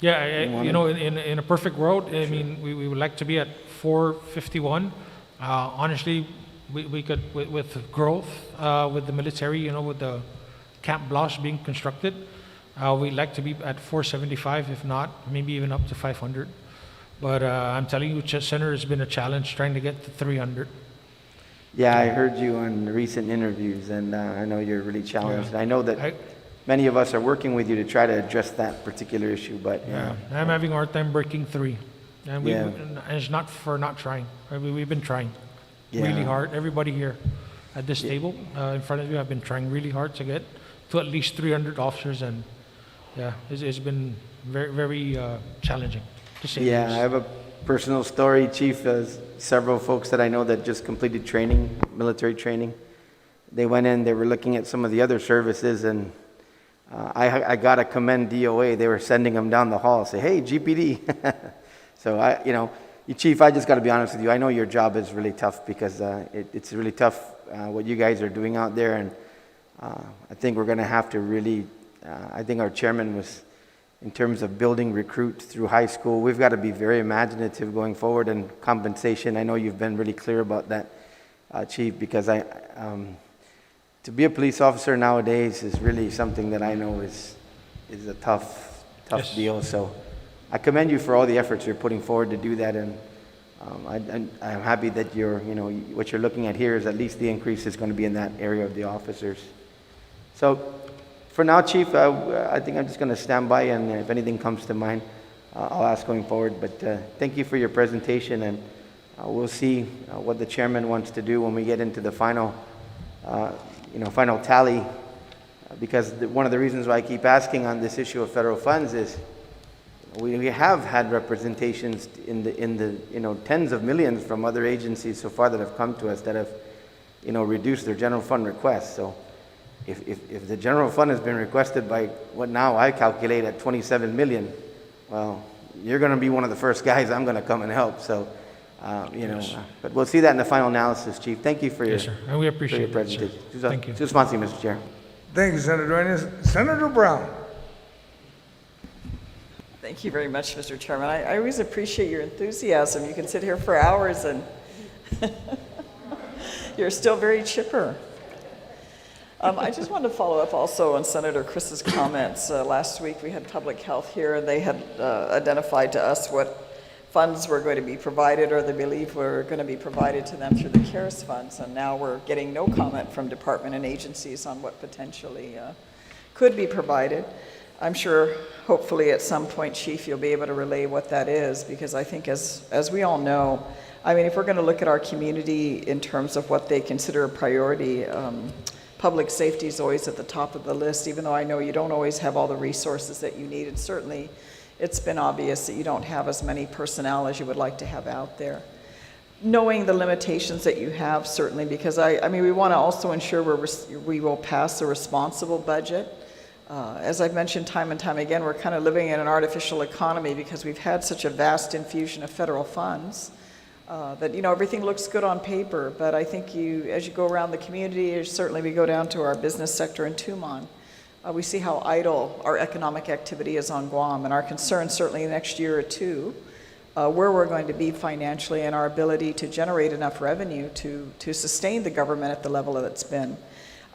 Yeah, in a perfect world, I mean, we would like to be at 451. Honestly, we could, with growth, with the military, with the Camp Blas being constructed, we'd like to be at 475, if not, maybe even up to 500. But I'm telling you, Senator, it's been a challenge trying to get to 300. Yeah, I heard you on recent interviews, and I know you're really challenged. Yeah. I know that many of us are working with you to try to address that particular issue, but... Yeah, I'm having a hard time breaking 3. And Yeah. and it's not for not trying. I mean, we've been trying Yeah. really hard. Everybody here at this table in front of you have been trying really hard to get to at least 300 officers, and yeah, it's been very, very challenging to say the Yeah, I least. have a personal story, Chief. There's several folks that I know that just completed training, military training. They went in, they were looking at some of the other services, and I got to commend DOA. They were sending them down the hall, say, hey, GPD. So, Chief, I just got to be honest with you. I know your job is really tough because it's really tough what you guys are doing out there. And I think we're going to have to really, I think our chairman was, in terms of building recruits through high school, we've got to be very imaginative going forward, and compensation. I know you've been really clear about that, Chief, because to be a police officer nowadays is really something that I know is a tough Yes. deal. So I commend you for all the efforts you're putting forward to do that, and I'm happy that what you're looking at here is at least the increase is going to be in that area of the officers. So for now, Chief, I think I'm just going to stand by, and if anything comes to mind, I'll ask going forward. But thank you for your presentation, and we'll see what the chairman wants to do when we get into the final tally. Because one of the reasons why I keep asking on this issue of federal funds is we have had representations in the tens of millions from other agencies so far that have come to us that have reduced their general fund requests. So if the general fund has been requested by what now I calculate at 27 million, well, you're going to be one of the first guys I'm going to come and help. So Yes. But we'll see that in the final analysis, Chief. Thank you for your, Yes, sir. And we for your appreciate that, sir. presentation. Thank you. Too responsive, Mr. Chair. Thank you, Senator Duenas. Senator Brown. Thank you very much, Mr. Chairman. I always appreciate your enthusiasm. You can sit here for hours and you're still very chipper. I just wanted to follow up also on Senator Chris's comments. Last week we had public health here, and they had identified to us what funds were going to be provided, or they believe were going to be provided to them through the CARES funds, and now we're getting no comment from department and agencies on what potentially could be provided. I'm sure, hopefully at some point, Chief, you'll be able to relay what that is, because I think as we all know, I mean, if we're going to look at our community in terms of what they consider a priority, public safety is always at the top of the list, even though I know you don't always have all the resources that you need. And certainly, it's been obvious that you don't have as many personnel as you would like to have out there. Knowing the limitations that you have, certainly, because I mean, we want to also ensure we will pass a responsible budget. As I've mentioned time and time again, we're kind of living in an artificial economy because we've had such a vast infusion of federal funds that, everything looks good on paper. But I think as you go around the community, or certainly we go down to our business sector in Tumon, we see how idle our economic activity is on Guam, and our concern certainly the next year or two, where we're going to be financially and our ability to generate enough revenue to sustain the government at the level that it's been.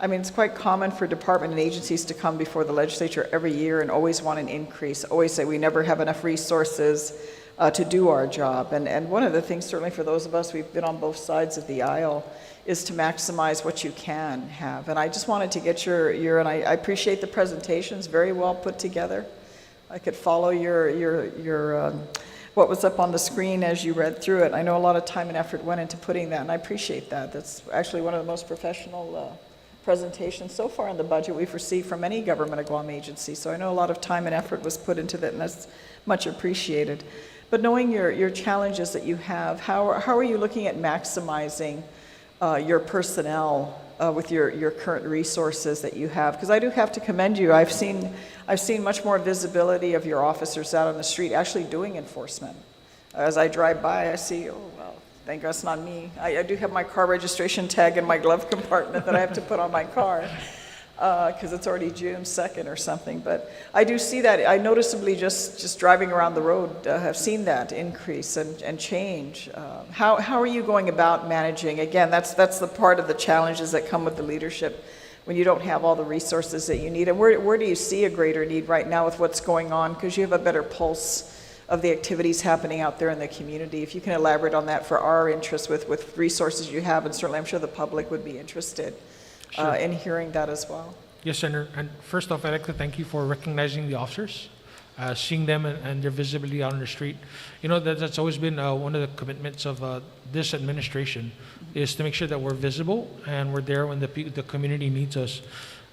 I mean, it's quite common for department and agencies to come before the legislature every year and always want an increase, always say we never have enough resources. to do our job. And one of the things, certainly for those of us, we've been on both sides of the aisle, is to maximize what you can have. And I just wanted to get and I appreciate the presentations, very well put together. I could follow your what was up on the screen as you read through it. I know a lot of time and effort went into putting that, and I appreciate that. That's actually one of the most professional presentations so far in the budget we've received from any Government of Guam agency. So I know a lot of time and effort was put into that, and that's much appreciated. But knowing your challenges that you have, how are you looking at maximizing your personnel with your current resources that you have? Because I do have to commend you. I've seen much more visibility of your officers out on the street actually doing enforcement. As I drive by, I see, oh, well, thank God it's not me. I do have my car registration tag in my glove compartment that I have to put on my car because it's already June 2nd or something. But I do see that. I noticeably just driving around the road have seen that increase and change. How are you going about managing? Again, that's the part of the challenges that come with the leadership when you don't have all the resources that you need. And where do you see a greater need right now with what's going on? Because you have a better pulse of the activities happening out there in the community. If you can elaborate on that for our interest with resources you have, and certainly I'm sure the public would be interested in hearing that as well. Yes, Senator. And first off, I'd like to thank you for recognizing the officers, seeing them and their visibility out on the street. You know, that's always been one of the commitments of this administration, is to make sure that we're visible and we're there when the community needs us.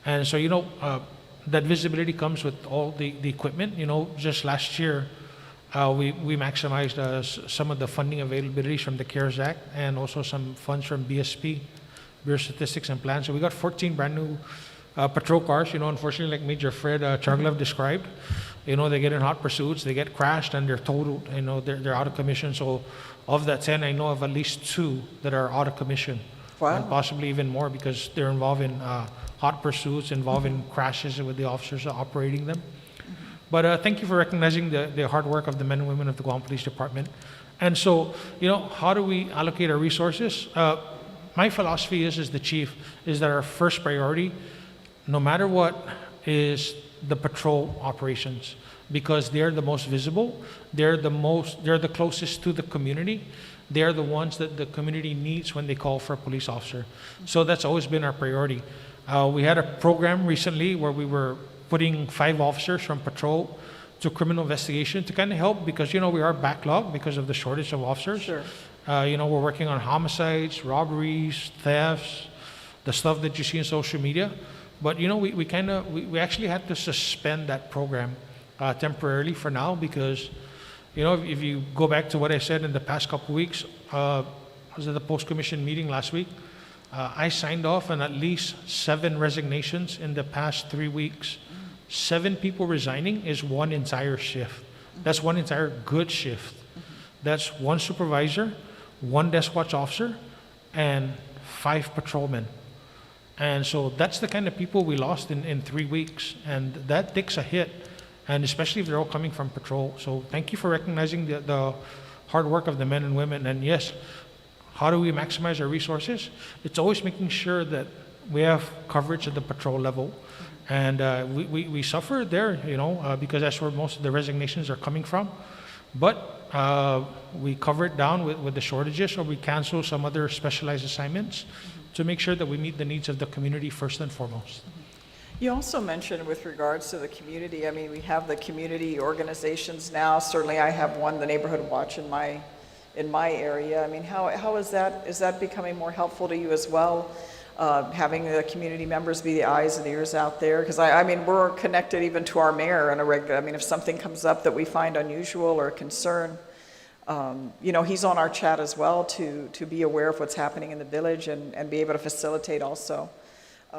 And so, you know, that visibility comes with all the equipment. You know, just last year, we maximized some of the funding availabilities from the CARES Act and also some funds from BSP, Bureau of Statistics and Plans. So we got 14 brand new patrol cars. You know, unfortunately, like Major Fred Charglove described, you know, they get in hot pursuits, they get crashed, and they're totaled. You know, they're out of commission. So of that 10, I know of at least 2 that are out of commission. Wow. And possibly even more because they're involved in hot pursuits, involving crashes with the officers operating them. But thank you for recognizing the hard work of the men and women of the Guam Police Department. And so, you know, how do we allocate our resources? My philosophy is the chief, is that our first priority, no matter what, is the patrol operations, because they're the most visible, they're the closest to the community, they're the ones that the community needs when they call for a police officer. So that's always been our priority. We had a program recently where we were putting 5 officers from patrol to criminal investigation to kind of help, because, you know, we are backlogged because of the shortage of officers. Sure. You know, we're working on homicides, robberies, thefts, the stuff that you see in social media. But, you know, we actually had to suspend that program temporarily for now because, you know, if you go back to what I said in the past couple of weeks, I was at the post-commission meeting last week. I signed off on at least 7 resignations in the past 3 weeks. 7 people resigning is one entire shift. That's one entire good shift. That's 1 supervisor, 1 desk watch officer, and 5 patrolmen. And so that's the kind of people we lost in 3 weeks. And that takes a hit, and especially if they're all coming from patrol. So thank you for recognizing the hard work of the men and women. And yes, how do we maximize our resources? It's always making sure that we have coverage at the patrol level. And we suffer there, you know, because that's where most of the resignations are coming from. But we cover it down with the shortages, or we cancel some other specialized assignments to make sure that we meet the needs of the community first and foremost. You also mentioned with regards to the community, I mean, we have the community organizations now. Certainly I have one, the Neighborhood Watch in my area. I mean, how is that becoming more helpful to you as well? Having the community members be the eyes and ears out there, because I mean, we're connected even to our mayor on a regular. I mean, if something comes up that we find unusual or a concern, you know, he's on our chat as well to be aware of what's happening in the village and be able to facilitate also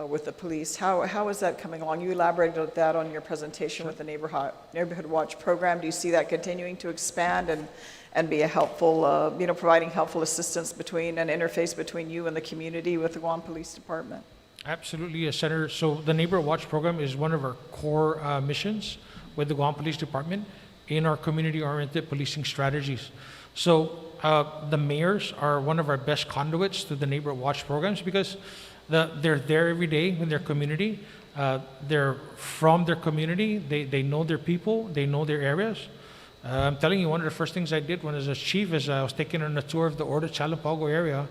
with the police. How is that coming along? You elaborated on that on your presentation with the Neighborhood Watch program. Do you see that continuing to expand and be a helpful, you know, providing helpful assistance between an interface between you and the community with the Guam Police Department? Absolutely, yes, Senator. So the Neighborhood Watch program is one of our core missions with the Guam Police Department in our community-oriented policing strategies. So the mayors are one of our best conduits to the Neighborhood Watch programs because they're there every day in their community. They're from their community. They know their people. They know their areas. I'm telling you, one of the first things I did when I was a chief is I was taken on a tour of the Ordo Chalampago area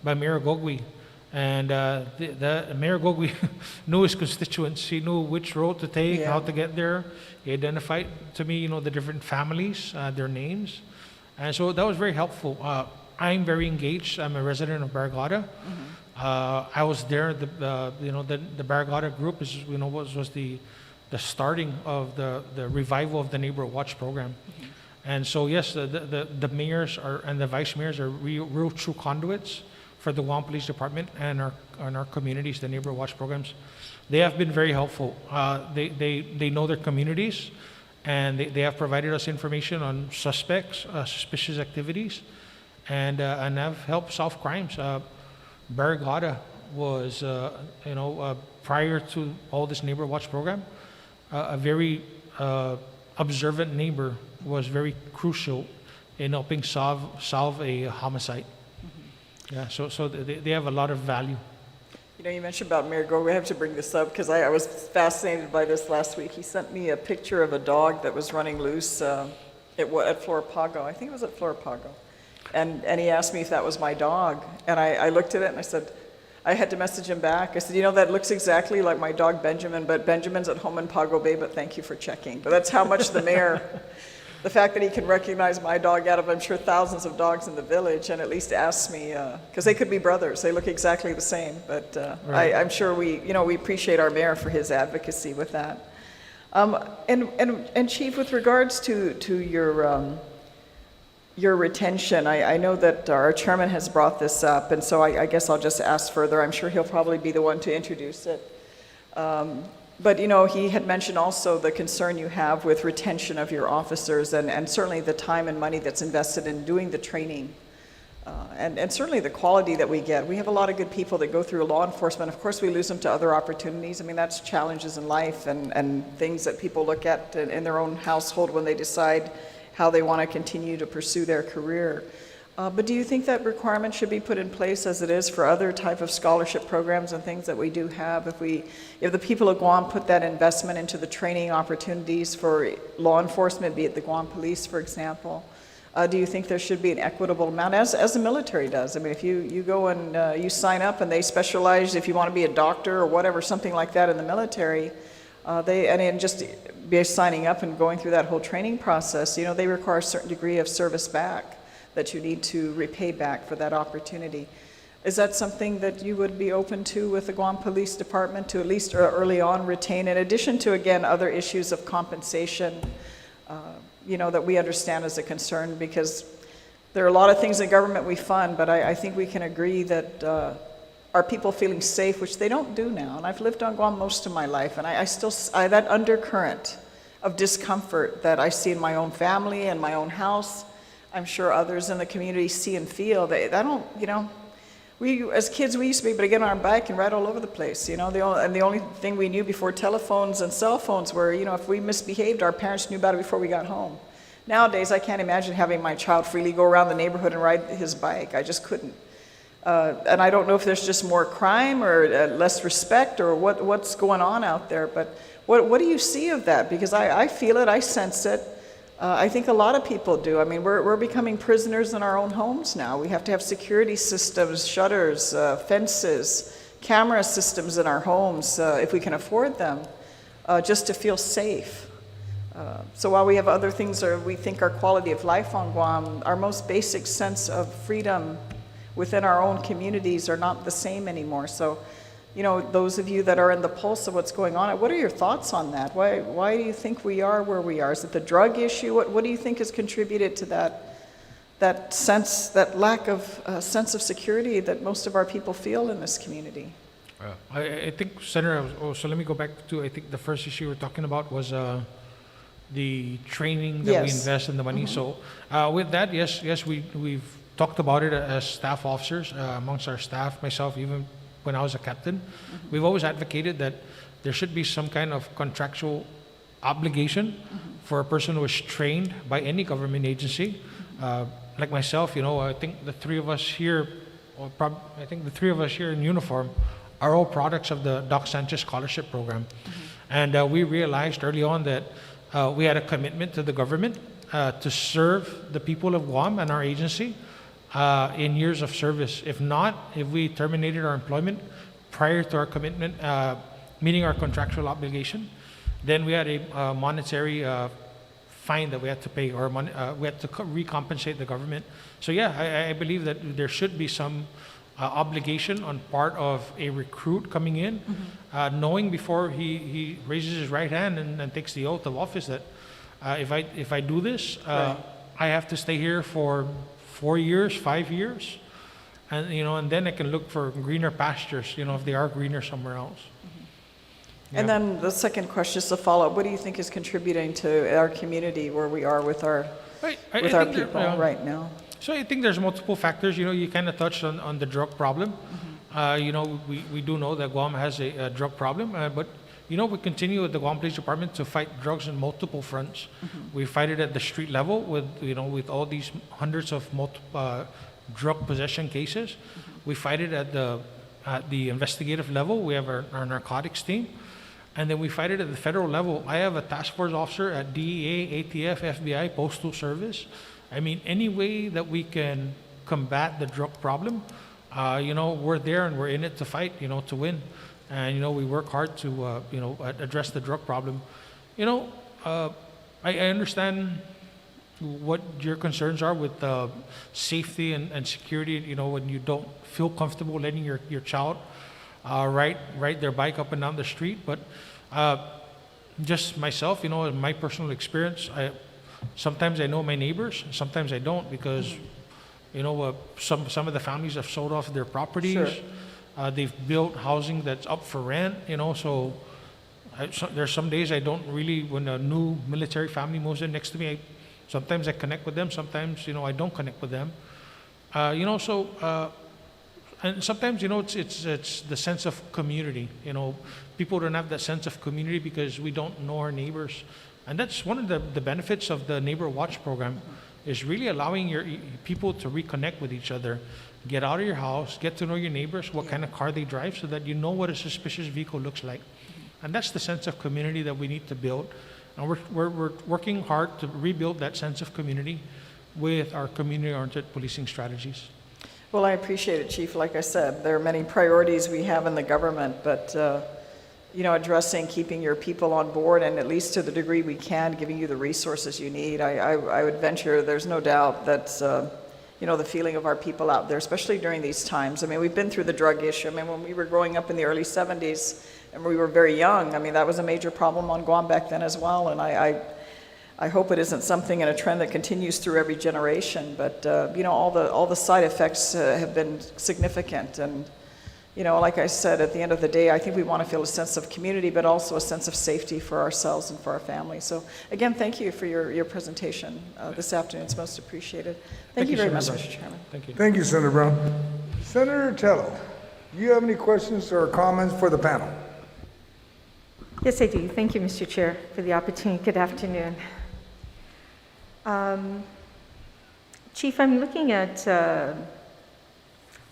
by Mayor Gogui. And Mayor Gogui knew his constituents. He knew which road to take, how to get there. He identified to me, the different families, their names. And so that was very helpful. I'm very engaged. I'm a resident of Barragata. I was there. The Barragata group was the starting of the revival of the Neighborhood Watch program. And so yes, the mayors and the vice mayors are real true conduits for the Guam Police Department and our communities, the Neighborhood Watch programs. They have been very helpful. They know their communities, and they have provided us information on suspects, suspicious activities, and have helped solve crimes. Barragata was, prior to all this Neighborhood Watch program, a very observant neighbor was very crucial in helping solve a homicide. Yeah, so they have a lot of value. You mentioned about Mayor Go. We have to bring this up because I was fascinated by this last week. He sent me a picture of a dog that was running loose at Floripago. I think it was at Floripago. And he asked me if that was my dog. And I looked at it and I said, I had to message him back. I said, that looks exactly like my dog Benjamin, but Benjamin's at home in Pago Bay, but thank you for checking. But that's how much the mayor, the fact that he can recognize my dog out of, I'm sure, thousands of dogs in the village, and at least ask me, because they could be brothers. They look exactly the same. But Right. I'm sure we appreciate our mayor for his advocacy with that. And Chief, with regards to your retention, I know that our chairman has brought this up, and so I guess I'll just ask further. I'm sure he'll probably be the one to introduce it. But he had mentioned also the concern you have with retention of your officers, and certainly the time and money that's invested in doing the training, and certainly the quality that we get. We have a lot of good people that go through law enforcement. Of course, we lose them to other opportunities. I mean, that's challenges in life and things that people look at in their own household when they decide how they want to continue to pursue their career. But do you think that requirement should be put in place as it is for other type of scholarship programs and things that we do have? If the people of Guam put that investment into the training opportunities for law enforcement, be it the Guam Police, for example, do you think there should be an equitable amount, as the military does? I mean, if you go and you sign up and they specialize, if you want to be a doctor or whatever, something like that in the military, and just be signing up and going through that whole training process, they require a certain degree of service back that you need to repay back for that opportunity. Is that something that you would be open to with the Guam Police Department to at least early on retain, in addition to, again, other issues of compensation, that we understand as a concern? Because there are a lot of things in government we fund, but I think we can agree that are people feeling safe, which they don't do now. And I've lived on Guam most of my life, and I still, that undercurrent of discomfort that I see in my own family and my own house, I'm sure others in the community see and feel. They don't, we as kids, we used to be able to get on our bike and ride all over the place, the only thing we knew before telephones and cell phones were, if we misbehaved, our parents knew about it before we got home. Nowadays, I can't imagine having my child freely go around the neighborhood and ride his bike. I just couldn't. And I don't know if there's just more crime or less respect or what's going on out there, but what do you see of that? Because I feel it, I sense it. I think a lot of people do. I mean, we're becoming prisoners in our own homes now. We have to have security systems, shutters, fences, camera systems in our homes, if we can afford them, just to feel safe. So while we have other things that we think are quality of life on Guam, our most basic sense of freedom within our own communities are not the same anymore. So, those of you that are in the pulse of what's going on, what are your thoughts on that? Why do you think we are where we are? Is it the drug issue? What do you think has contributed to that sense, that lack of sense of security that most of our people feel in this community? I think, Senator, so let me go back to, I think the first issue we're talking about was the training that we invest in the money. So with that, yes, we've talked about it as staff officers amongst our staff, myself, even when I was a captain. We've always advocated that there should be some kind of contractual obligation for a person who is trained by any government agency. Like myself, I think the three of us here, in uniform, are all products of the Doc Sanchez Scholarship Program. And we realized early on that we had a commitment to the government to serve the people of Guam and our agency in years of service. If not, if we terminated our employment prior to our commitment, meeting our contractual obligation, then we had a monetary fine that we had to pay, or we had to recompensate the government. So yeah, I believe that there should be some obligation on part of a recruit coming in, knowing before he raises his right hand and takes the oath of office that if I do this, I have to stay here for 4 years, 5 years, and and then I can look for greener pastures, if they are greener somewhere else. And then the second question is a follow-up. What do you think is contributing to our community where we are with our I think people right now? So I think there's multiple factors. You kind of touched on the drug problem. We do know that Guam has a drug problem, but we continue with the Guam Police Department to fight drugs on multiple fronts. We fight it at the street level with all these hundreds of drug possession cases. We fight it at the investigative level. We have our narcotics team. And then we fight it at the federal level. I have a task force officer at DEA, ATF, FBI, Postal Service. I mean, any way that we can combat the drug problem, we're there and we're in it to fight, to win. And, we work hard to, address the drug problem. I understand what your concerns are with safety and security, when you don't feel comfortable letting your child ride their bike up and down the street. But just myself, in my personal experience, sometimes I know my neighbors, sometimes I don't, because some of the families have sold off their properties. Sure. They've built housing that's up for rent, so there's some days I don't really, when a new military family moves in next to me, sometimes I connect with them, sometimes I don't connect with them. And sometimes, it's the sense of community. People don't have that sense of community because we don't know our neighbors. And that's one of the benefits of the Neighbor Watch program, is really allowing your people to reconnect with each other. Get out of your house, get to know your neighbors, what kind of car they drive, so that you know what a suspicious vehicle looks like. And that's the sense of community that we need to build. And we're working hard to rebuild that sense of community with our community-oriented policing strategies. Well, I appreciate it, Chief. Like I said, there are many priorities we have in the government, but addressing keeping your people on board, and at least to the degree we can, giving you the resources you need. I would venture there's no doubt that's the feeling of our people out there, especially during these times. I mean, we've been through the drug issue. I mean, when we were growing up in the early 70s and we were very young, I mean, that was a major problem on Guam back then as well. And I hope it isn't something and a trend that continues through every generation. But all the side effects have been significant. And like I said, at the end of the day, I think we want to feel a sense of community, but also a sense of safety for ourselves and for our families. So again, thank you for your presentation this afternoon. It's most appreciated. Thank you very much, Mr. Chairman. Thank you. Thank you, Senator Brown. Senator Tello, do you have any questions or comments for the panel? Yes, I do. Thank you, Mr. Chair, for the opportunity. Good afternoon. Chief, I'm looking at,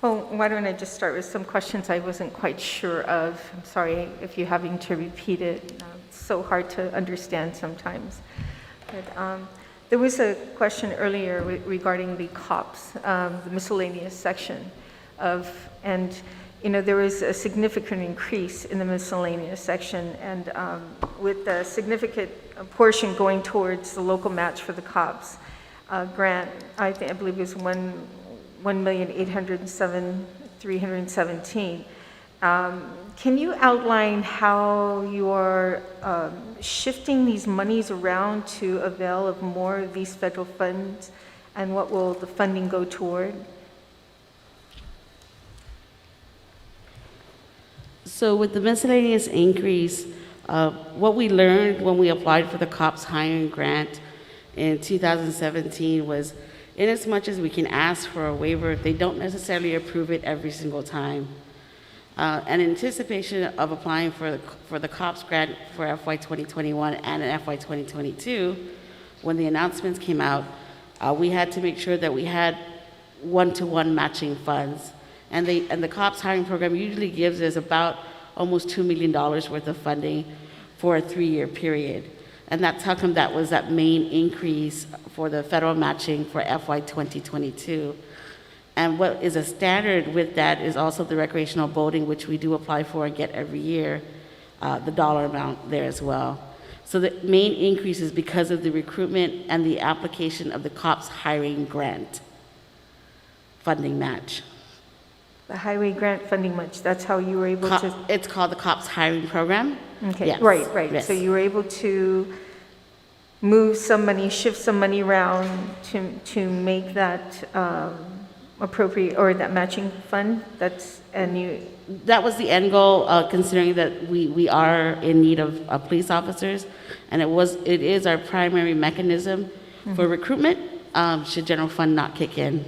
why don't I just start with some questions I wasn't quite sure of. I'm sorry if you're having to repeat it. It's so hard to understand sometimes. But there was a question earlier regarding the COPS, the miscellaneous section there was a significant increase in the miscellaneous section, and with a significant portion going towards the local match for the COPS grant, I believe it was $1,807,317. Can you outline how you are shifting these monies around to avail of more of these federal funds, and what will the funding go toward? So with the miscellaneous increase, what we learned when we applied for the COPS hiring grant in 2017 was, in as much as we can ask for a waiver, they don't necessarily approve it every single time. And in anticipation of applying for the COPS grant for FY 2021 and in FY 2022, when the announcements came out, we had to make sure that we had one-to-one matching funds. And the COPS hiring program usually gives us about almost $2 million worth of funding for a 3-year period. And that's how come that was that main increase for the federal matching for FY 2022. And what is a standard with that is also the recreational boating, which we do apply for and get every year, the dollar amount there as well. So the main increase is because of the recruitment and the application of the COPS hiring grant funding match. The highway grant funding much, that's how you were able to? It's called the COPS hiring program. Okay, Yes, right. yes. So you were able to move some money, shift some money around to make that appropriate, or that matching fund? That was the end goal, considering that we are in need of police officers, and it is our primary mechanism for recruitment, should general fund not kick in.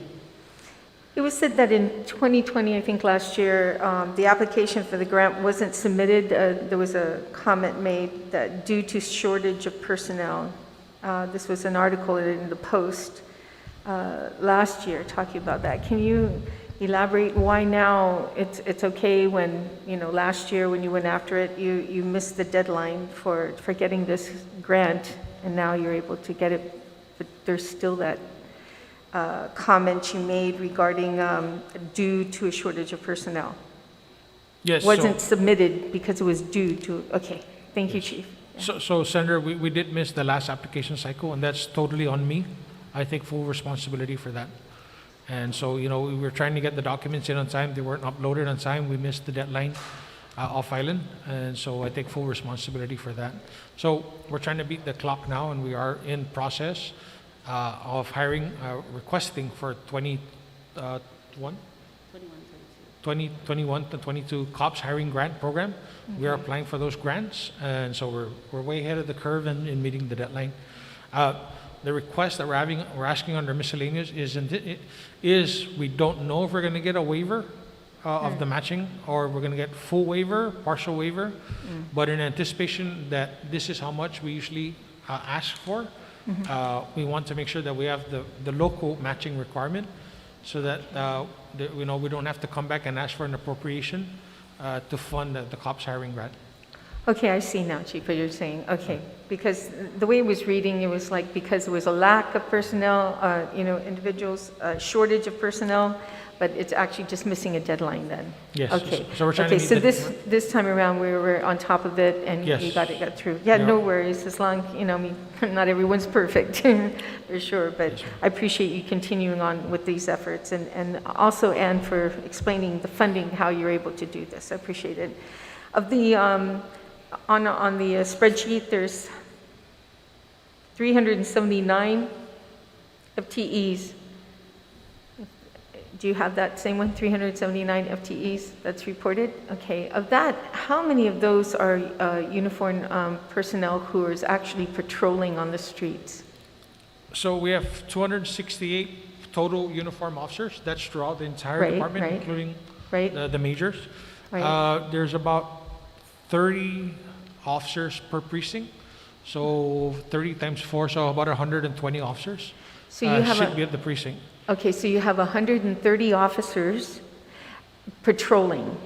It was said that in 2020, I think last year, the application for the grant wasn't submitted. There was a comment made that due to shortage of personnel, this was an article in the Post last year talking about that. Can you elaborate why now it's okay when, last year when you went after it, you missed the deadline for getting this grant, and now you're able to get it, but there's still that comment you made regarding due to a shortage of personnel? Yes. Wasn't submitted because it was due to, okay. Thank you, Chief. So Senator, we did miss the last application cycle, and that's totally on me. I take full responsibility for that. And so, we were trying to get the documents in on time. They weren't uploaded on time. We missed the deadline off island. And so I take full responsibility for that. So we're trying to beat the clock now, and we are in process of hiring, requesting for 2021 to 22 COPS hiring grant program. Mm-hmm. We are applying for those grants, and so we're way ahead of the curve in meeting the deadline. The request that we're asking under miscellaneous is we don't know if we're going to get a waiver of the matching, or we're going to get full waiver, partial waiver, but in anticipation that this is how much we usually ask for. We want to make sure that we have the local matching requirement, so that we don't have to come back and ask for an appropriation to fund the COPS hiring grant. Okay, I see now, Chief, what you're saying. Okay, because the way it was reading, it was like because there was a lack of personnel, individuals, shortage of personnel, but it's actually just missing a deadline then. Yes. Okay. So we're trying to meet so this time around we were on top of it, and Yes. you got through. Yeah, no worries. As long, not everyone's perfect, for sure. But Yes, I appreciate you continuing on with these efforts, and also Anne for explaining the funding, how you're able to do this. I appreciate it. Of the on the spreadsheet, there's 379 FTEs. Do you have that same one, 379 FTEs that's reported? Okay, of that, how many of those are uniformed personnel who is actually patrolling on the streets? So we have 268 total uniform officers. That's throughout the entire Right, department, right. including Right. the majors. Right. There's about 30 officers per precinct. So 30 times 4, so about 120 officers So you have should be at the precinct. Okay, so you have 130 officers patrolling.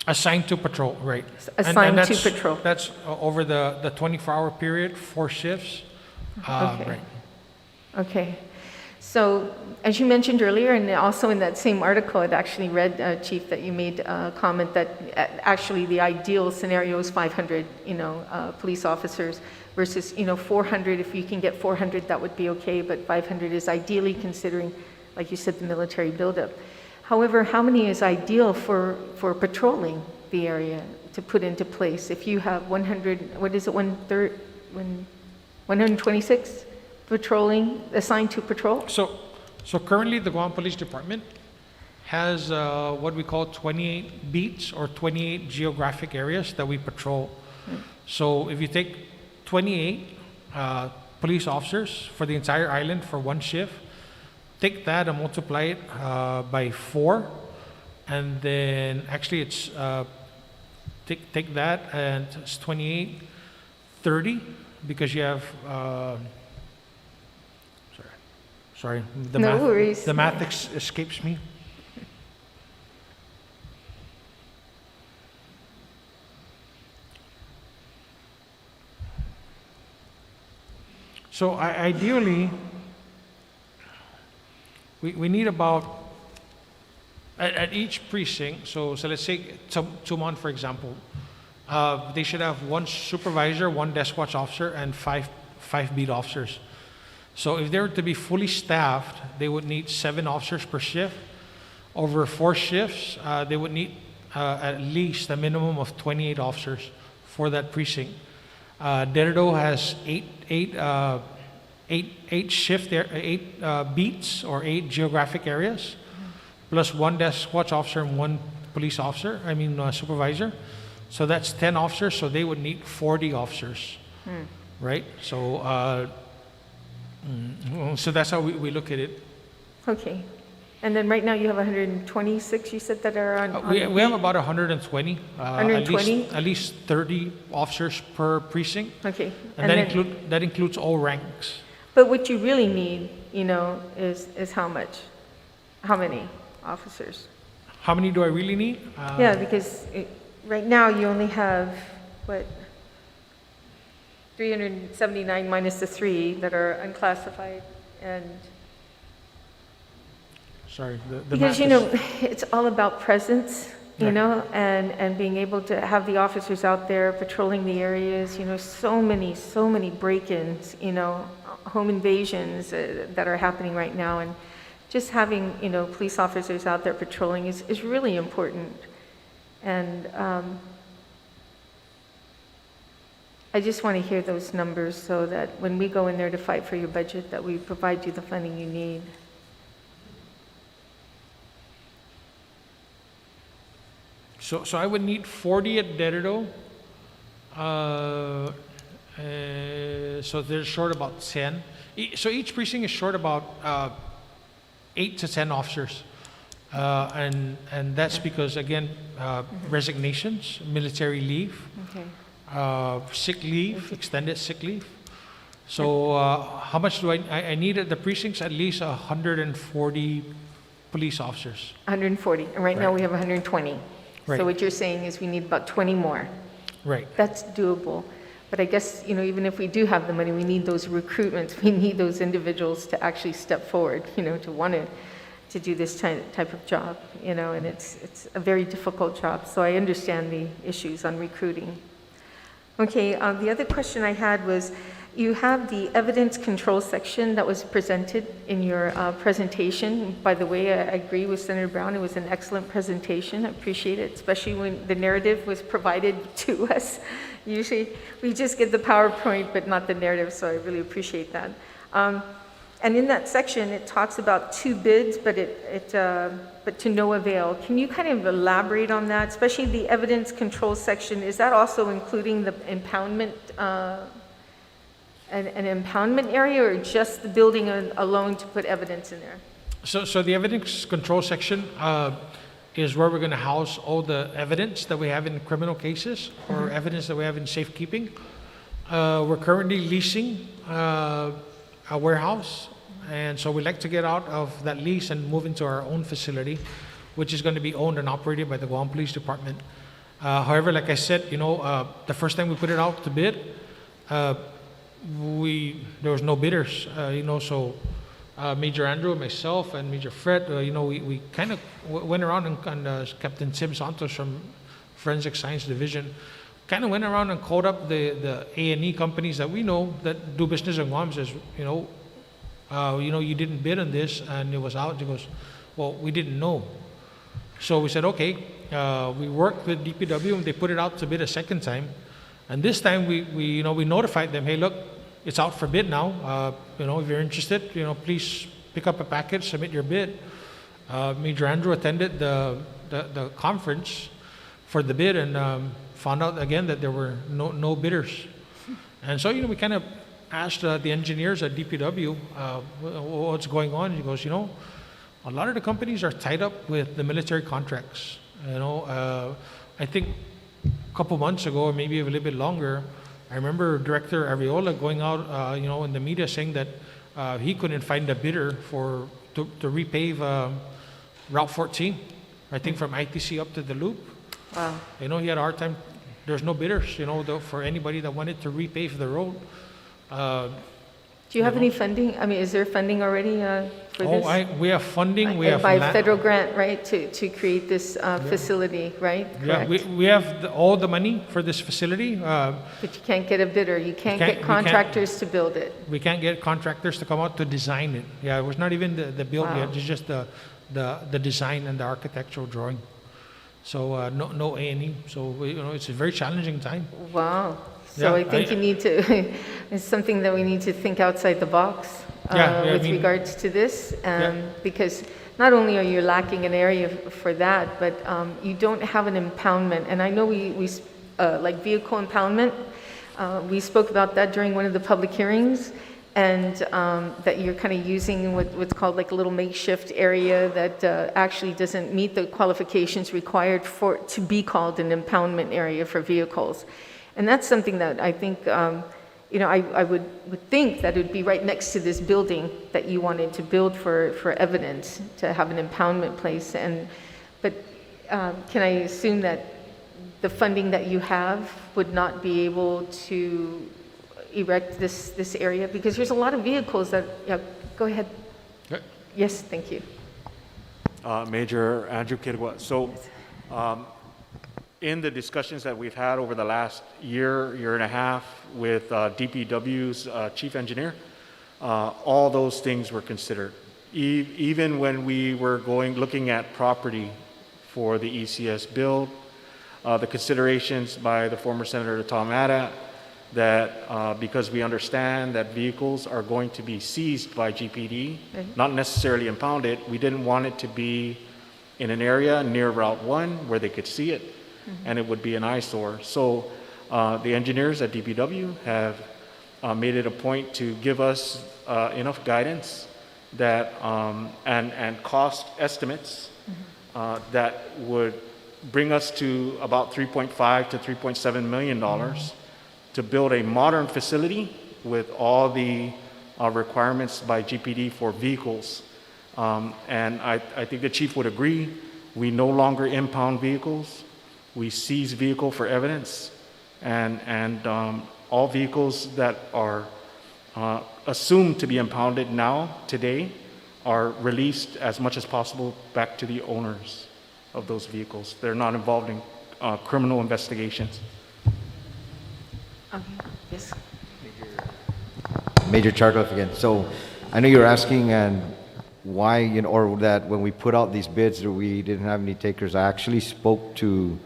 Assigned to patrol, right. Assigned to that's- patrol. That's over the 24-hour period, 4 shifts. Okay. Right. Okay. So, as you mentioned earlier, and also in that same article, it actually read, Chief, that you made a comment that actually the ideal scenario is 500, police officers versus, 400. If you can get 400, that would be okay, but 500 is ideally, considering, like you said, the military buildup. However, how many is ideal for patrolling the area to put into place? If you have 126 patrolling, assigned to patrol? So currently, the Guam Police Department has what we call 28 beats or 28 geographic areas that we patrol. So if you take 28 police officers for the entire island for one shift, take that and multiply it by 4, and then actually it's take that and it's 28, 30, because you have sorry, No worries. the math escapes me. So ideally, we need about, at each precinct, so let's say Tumon, for example, they should have one supervisor, one desk watch officer, and five beat officers. So if they were to be fully staffed, they would need 7 officers per shift. Over 4 shifts, they would need at least a minimum of 28 officers for that precinct. Derdo has 8 beats or 8 geographic areas, plus 1 desk watch officer and 1 police officer, supervisor. So that's 10 officers, so they would need 40 officers, right? So, so that's how we look at it. Okay. And then right now you have 126, you said, that are on We have about 120. 120? At least 30 officers per precinct. Okay. And that includes all ranks. But what you really need, is how much? How many officers? How many do I really need? Yeah, because right now you only have, 379 minus the 3 that are unclassified. And Sorry, the because, math is- it's all about presence, Right. and being able to have the officers out there patrolling the areas, so many break-ins, home invasions that are happening right now. And just having, police officers out there patrolling is really important. And I just want to hear those numbers so that when we go in there to fight for your budget, that we provide you the funding you need. So I would need 40 at Derdo. So they're short about 10. So each precinct is short about 8 to 10 officers. And that's because, again, resignations, military leave, Okay. sick leave, extended sick leave. So how much do I need at the precincts? At least 140 police officers. 140, and right now Right. we have 120. Right. So what you're saying is we need about 20 more. Right. That's doable. But I guess, even if we do have the money, we need those recruitments. We need those individuals to actually step forward, to want to do this type of job, and it's a very difficult job. So I understand the issues on recruiting. Okay, the other question I had was, you have the evidence control section that was presented in your presentation. By the way, I agree with Senator Brown. It was an excellent presentation. I appreciate it, especially when the narrative was provided to us. Usually, we just get the PowerPoint, but not the narrative, so I really appreciate that. And in that section, it talks about 2 bids, but but to no avail. Can you kind of elaborate on that, especially the evidence control section? Is that also including the impoundment, an impoundment area, or just the building alone to put evidence in there? So the evidence control section is where we're going to house all the evidence that we have in criminal cases or evidence that we have in safekeeping. We're currently leasing a warehouse, and so we'd like to get out of that lease and move into our own facility, which is going to be owned and operated by the Guam Police Department. However, like I said, the first time we put it out to bid, there was no bidders, so Major Andrew, myself, and Major Fred, we kind of went around and Captain Tim Santos from Forensic Science Division kind of went around and called up the A&E companies that we know that do business in Guam. Says, you didn't bid on this and it was out. He goes, well, we didn't know. So we said, okay. We worked with DPW and they put it out to bid a second time. And this time we notified them, hey, look, it's out for bid now. If you're interested, please pick up a package, submit your bid. Major Andrew attended the conference for the bid and found out again that there were no bidders. And so, we kind of asked the engineers at DPW what's going on. He goes, a lot of the companies are tied up with the military contracts. I think a couple months ago, or maybe a little bit longer, I remember Director Arreola going out, in the media saying that he couldn't find a bidder to repave Route 14, I think from ITC up to the Loop. Wow. He had a hard time. There's no bidders, for anybody that wanted to repave the road. Do you have any funding? I mean, is there funding already for this? We have funding, we have By land. federal grant, right, to create this facility, right? Yeah, Correct. we have all the money for this facility. But you can't get a bidder, you can't we get can't- contractors to build it. We can't get contractors to come out to design it. Yeah, it was not even the build Wow. yet, it's just the design and the architectural drawing. So, no A&E, so, it's a very challenging time. Wow. So Yeah, I think you need to, it's something that we need to think outside the box Yeah, with regards to this. Because not only are you lacking an area for that, but you don't have an impoundment. And I know like vehicle impoundment, we spoke about that during one of the public hearings. And that you're kind of using what's called like a little makeshift area that actually doesn't meet the qualifications required to be called an impoundment area for vehicles. And that's something that I think, I would think that it would be right next to this building that you wanted to build for evidence, to have an impoundment place. But can I assume that the funding that you have would not be able to erect this area? Because there's a lot of vehicles that, go ahead. Okay. Yes, thank you. Major Andrew Kidwa. So, in the discussions that we've had over the last year and a half with DPW's chief engineer, all those things were considered. Even when we were looking at property for the ECS build, the considerations by the former Senator Tom Ada, that because we understand that vehicles are going to be seized by GPD, not necessarily impounded, we didn't want it to be in an area near Route 1 where they could see it, and it would be an eyesore. So the engineers at DPW have made it a point to give us enough guidance that and cost estimates that would bring us to about $3.5 to $3.7 million to build a modern facility with all the requirements by GPD for vehicles. And I think the chief would agree, we no longer impound vehicles. We seize vehicle for evidence, and all vehicles that are assumed to be impounded today, are released as much as possible back to the owners of those vehicles. They're not involved in criminal investigations. Okay, yes. Major Chartliff again. So I know you're asking and why, or that when we put out these bids that we didn't have any takers. I actually spoke to,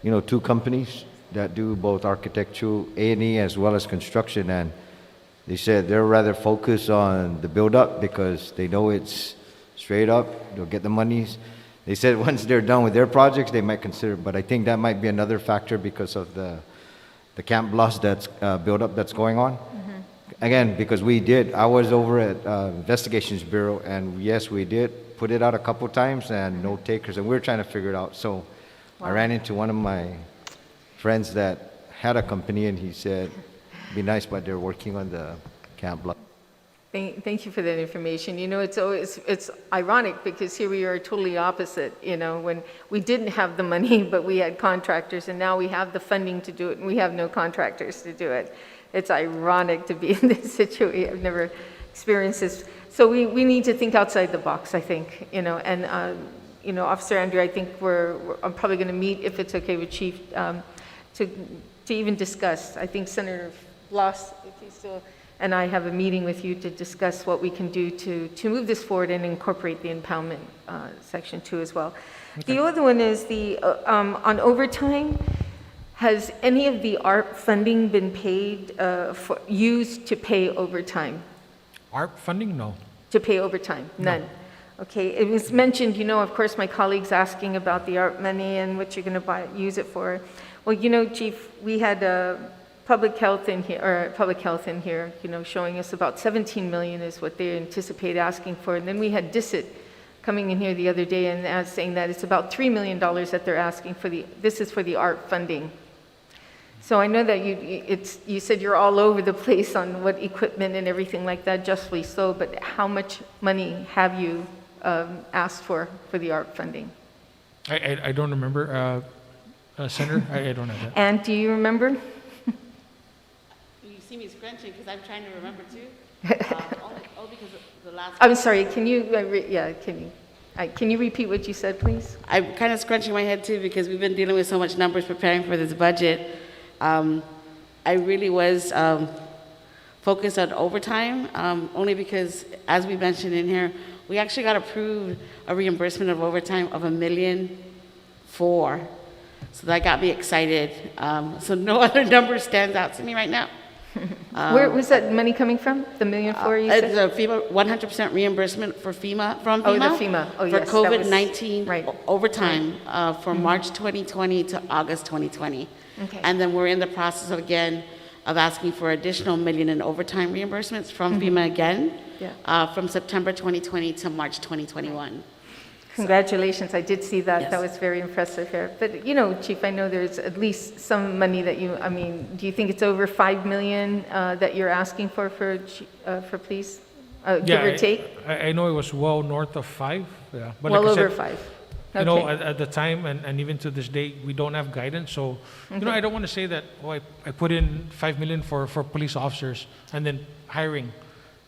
2 companies that do both architectural, A&E, as well as construction, and they said they're rather focused on the build-up because they know it's straight up, they'll get the monies. They said once they're done with their projects, they might consider, but I think that might be another factor because of the camp loss that's built up that's going on. Again, because I was over at Investigations Bureau, and yes, we did put it out a couple times and no takers, and we were trying to figure it out. So I ran into one of my friends that had a company, and he said, it'd be nice, but they're working on the camp block. Thank you for that information. It's ironic because here we are totally opposite, when we didn't have the money, but we had contractors, and now we have the funding to do it, and we have no contractors to do it. It's ironic to be in this situation. I've never experienced this. So we need to think outside the box, I think, and, Officer Andrew, I think I'm probably going to meet, if it's okay with Chief, to even discuss. I think Senator Bloss, if he's still, and I have a meeting with you to discuss what we can do to move this forward and incorporate the impoundment section 2 as well. Okay. The other one is on overtime. Has any of the ARP funding been paid, used to pay overtime? ARP funding? No. To pay overtime? None. No. Okay, it was mentioned, of course, my colleagues asking about the ARP money and what you're going to use it for. Well, Chief, we had public health in here, showing us about 17 million is what they anticipate asking for. And then we had DISIT coming in here the other day and saying that it's about $3 million that they're asking for this is for the ARP funding. So I know that you said you're all over the place on what equipment and everything like that, justly so, but how much money have you asked for the ARP funding? I don't remember, Senator. I don't have that. And do you remember? You see me scrunching because I'm trying to remember too. Oh, because the last. I'm sorry, can you, can you repeat what you said, please? I'm kind of scrunching my head too because we've been dealing with so much numbers preparing for this budget. I really was focused on overtime, only because, as we mentioned in here, we actually got approved a reimbursement of overtime of $1.4 million. So that got me excited. So no other number stands out to me right now. Where was that money coming from? The $1.4 million you said? It's a FEMA 100% reimbursement for FEMA from FEMA. Oh, the FEMA. Oh, yes. For that was- COVID-19 right. overtime from March 2020 to August 2020. Okay. And then we're in the process of asking for additional $1 million in overtime reimbursements from FEMA again. Yeah. From September 2020 to March 2021. Congratulations, I did see that. Yes. That was very impressive here. But, Chief, I know there's at least some money that do you think it's over $5 million that you're asking for police? Give or take? I know it was well north of 5, yeah. But Well like I over said, 5. You know, Okay. at the time and even to this day, we don't have guidance. So, I don't want to say that, I put in $5 million for police officers and then hiring,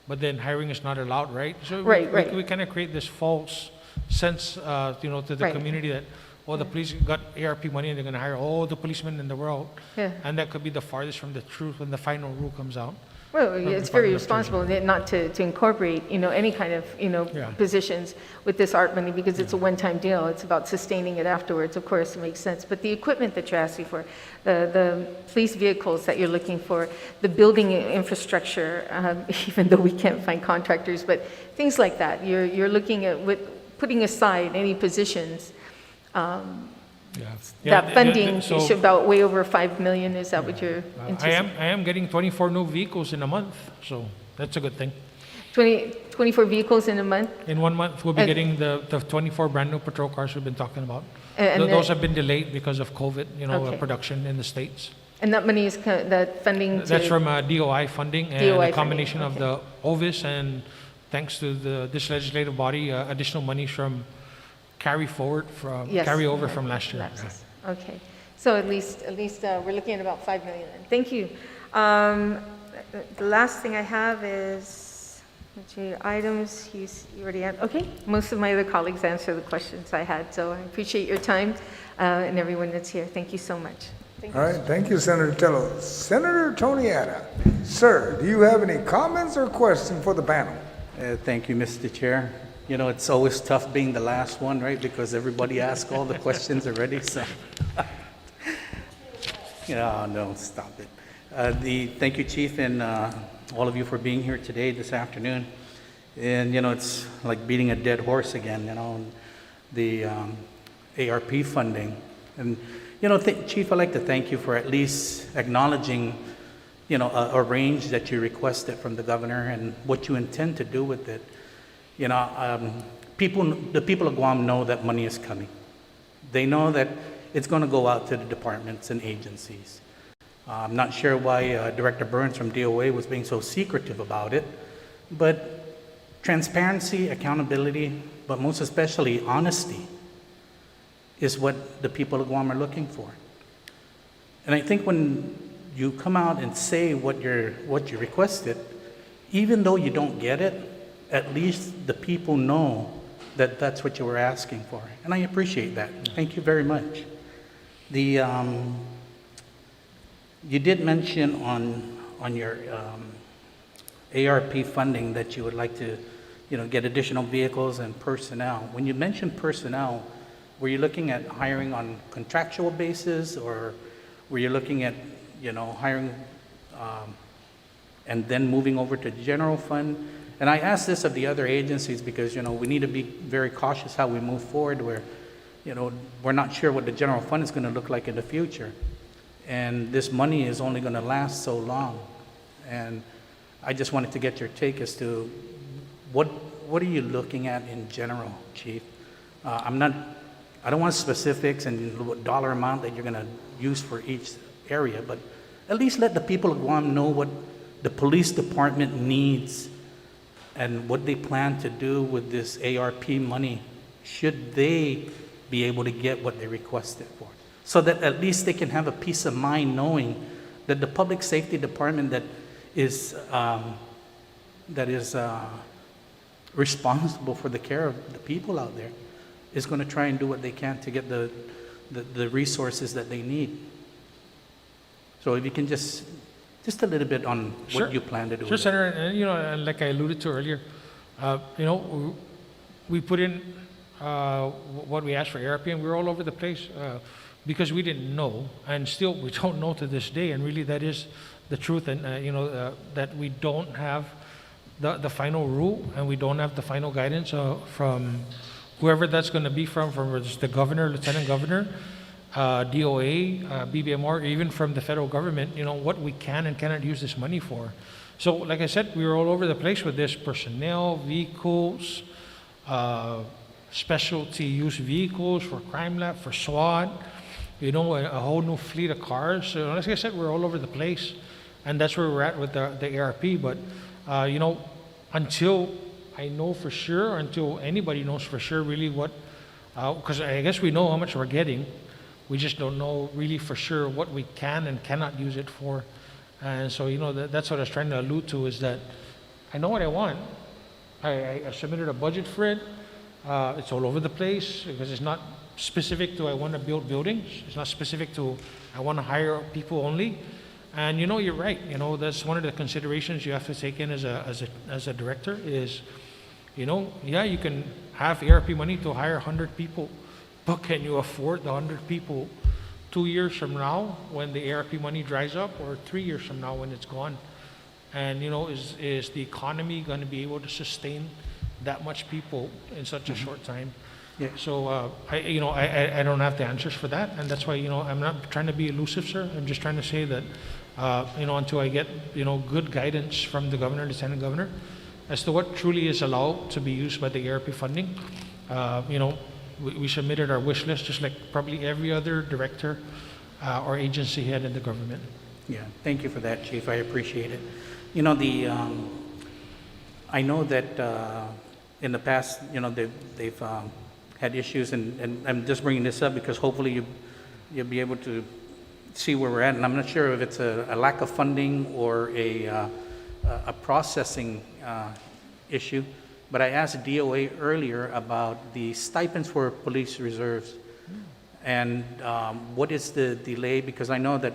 but then hiring is not allowed, right? So Right. we kind of create this false sense, to the Right. community that, the police got ARP money and they're going to hire all the policemen in the world. Yeah. And that could be the farthest from the truth when the final rule comes out. Well, from it's Department very of responsible not to incorporate, any kind of, Yeah. positions with this art money because it's a one-time deal. It's about sustaining it afterwards. Of course, it makes sense. But the equipment that you're asking for, the police vehicles that you're looking for, the building infrastructure, even though we can't find contractors, but things like that. You're looking at putting aside any positions. That funding so, is about way over $5 million. Is that what you're I anticipating? am getting 24 new vehicles in a month, so that's a good thing. 24 vehicles in a month? In 1 month, we'll be And- getting the 24 brand new patrol cars we've been talking about. And Those the- have been delayed because of COVID, Okay. production in the States. And that money is, that funding to... That's from DOI funding and DOI a combination funding, of the OVIS and thanks to this legislative body, additional monies from carry Yes. over from last year. Lapses. Okay. So at least we're looking at about $5 million. Thank you. The last thing I have is items you already had. Okay. Most of my other colleagues answered the questions I had, so I appreciate your time and everyone that's here. Thank you so much. Thank All right, thank you, Senator Tello. Senator Toniata, sir, do you have any comments or questions for the panel? Thank you, Mr. Chair. It's always tough being the last one, right? Because everybody asks all the questions already, so. No, stop it. Thank you, Chief, and all of you for being here today, this afternoon. And, it's like beating a dead horse again, the ARP funding. And, Chief, I'd like to thank you for at least acknowledging, a range that you requested from the governor and what you intend to do with it. The people of Guam know that money is coming. They know that it's going to go out to the departments and agencies. I'm not sure why Director Burns from DOA was being so secretive about it, but transparency, accountability, but most especially honesty is what the people of Guam are looking for. And I think when you come out and say what you requested, even though you don't get it, at least the people know that that's what you were asking for. And I appreciate that. Thank you very much. You did mention on your ARP funding that you would like to, get additional vehicles and personnel. When you mentioned personnel, were you looking at hiring on contractual basis, or were you looking at, hiring and then moving over to general fund? And I ask this of the other agencies because, we need to be very cautious how we move forward where, we're not sure what the general fund is going to look like in the future. And this money is only going to last so long. And I just wanted to get your take as to what are you looking at in general, Chief? I don't want specifics and dollar amount that you're going to use for each area, but at least let the people of Guam know what the police department needs and what they plan to do with this ARP money, should they be able to get what they requested for. So that at least they can have a peace of mind knowing that the public safety department that is that is responsible for the care of the people out there is going to try and do what they can to get the resources that they need. So if you can just a little bit on Sure. what you plan to do. Sure, with it. Senator, and and like I alluded to earlier, we put in what we asked for ARP, and we were all over the place because we didn't know, and still we don't know to this day, and really that is the truth, and that we don't have the final rule, and we don't have the final guidance from whoever that's going to be from whether it's the governor, lieutenant governor, DOA, BBMR, or even from the federal government, what we can and cannot use this money for. So, like I said, we were all over the place with this: personnel, vehicles, specialty use vehicles for crime lab, for SWAT, a whole new fleet of cars. So, like I said, we're all over the place, and that's where we're at with the ARP. But, until I know for sure, until anybody knows for sure really what, because I guess we know how much we're getting, we just don't know really for sure what we can and cannot use it for. And so, that's what I was trying to allude to, is that I know what I want. I submitted a budget for it. It's all over the place because it's not specific to I want to build buildings. It's not specific to I want to hire people only. And you're right. That's one of the considerations you have to take in as a director is, yeah, you can have ARP money to hire 100 people, but can you afford the 100 people 2 years from now when the ARP money dries up, or 3 years from now when it's gone? And is the economy going to be able to sustain that much people in such a short time? Yeah. So I don't have the answers for that, and that's why I'm not trying to be elusive, sir. I'm just trying to say that until I get good guidance from the governor, lieutenant governor, as to what truly is allowed to be used by the ARP funding, we submitted our wish list just like probably every other director or agency head in the government. Yeah, thank you for that, Chief. I appreciate it. I know that in the past, they've had issues, and I'm just bringing this up because hopefully you'll be able to see where we're at. And I'm not sure if it's a lack of funding or a processing issue, but I asked DOA earlier about the stipends for police reserves and what is the delay, because I know that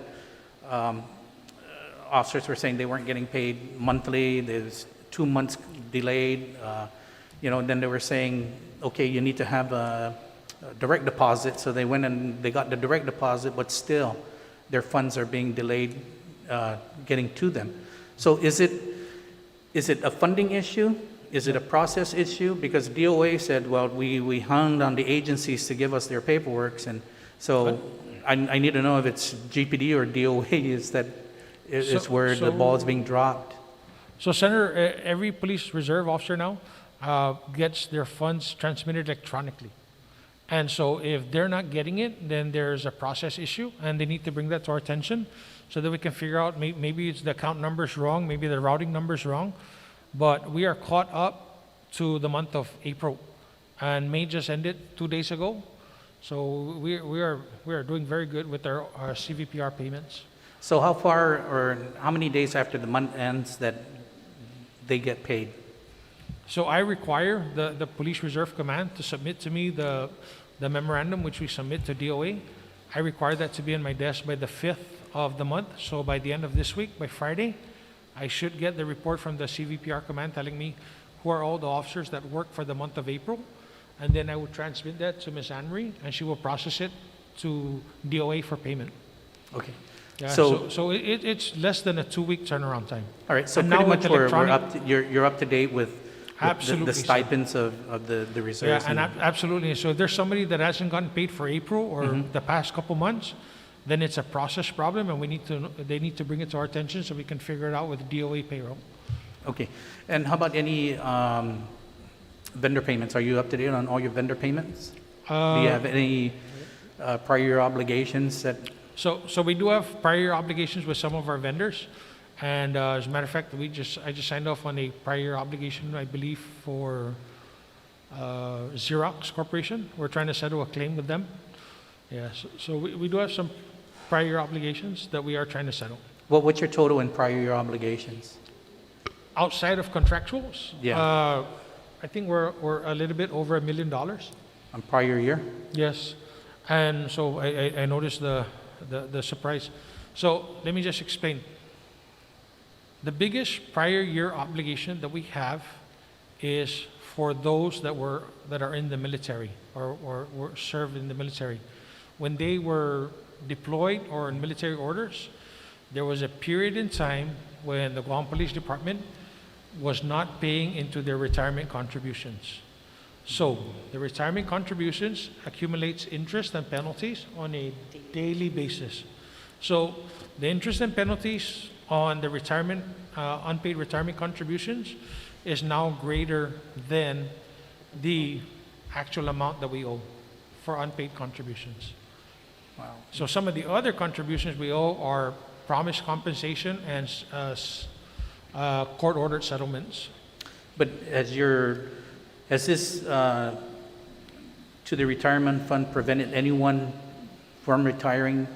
officers were saying they weren't getting paid monthly. There's 2 months delayed. Then they were saying, okay, you need to have a direct deposit. So they went and they got the direct deposit, but still their funds are being delayed getting to them. So is it a funding issue? Is it a process issue? Because DOA said, well, we hung on the agencies to give us their paperwork. And so I need to know if it's GPD or DOA is where the ball is being dropped. So, Senator, every police reserve officer now gets their funds transmitted electronically. And so if they're not getting it, then there's a process issue, and they need to bring that to our attention so that we can figure out maybe it's the account number's wrong, maybe the routing number's wrong. But we are caught up to the month of April, and May just ended 2 days ago. So we are doing very good with our CVPR payments. So how far or how many days after the month ends that they get paid? So I require the Police Reserve Command to submit to me the memorandum which we submit to DOA. I require that to be in my desk by the 5th of the month. So by the end of this week, by Friday, I should get the report from the CVPR Command telling me who are all the officers that work for the month of April. And then I will transmit that to Ms. Anne-Marie, and she will process it to DOA for payment. Okay. Yeah, so it's less than a 2-week turnaround time. All right, so And pretty now with much we're electronic- you're up to date with Absolutely, the sir. stipends of the reserves. Yeah, and absolutely. So if there's somebody that hasn't gotten paid for April or the past couple months, then it's a process problem, and they need to bring it to our attention so we can figure it out with DOA payroll. Okay. And how about any vendor payments? Are you up to date on all your vendor payments? Do you have any prior obligations that? So we do have prior obligations with some of our vendors, and as a matter of fact, I just signed off on a prior obligation, I believe, for Xerox Corporation. We're trying to settle a claim with them. Yeah, so we do have some prior obligations that we are trying to settle. What's your total in prior year obligations? outside of contractuals, Yeah. I think we're a little bit over $1 million. On prior year? Yes. And so I noticed the surprise. So let me just explain. The biggest prior year obligation that we have is for those that are in the military or were served in the military. When they were deployed or in military orders, there was a period in time when the Guam Police Department was not paying into their retirement contributions. So the retirement contributions accumulates interest and penalties on a daily basis. So the interest and penalties on the retirement, unpaid retirement contributions is now greater than the actual amount that we owe for unpaid contributions. Wow. So some of the other contributions we owe are promised compensation and court-ordered settlements. But has this to the retirement fund prevented anyone from retiring?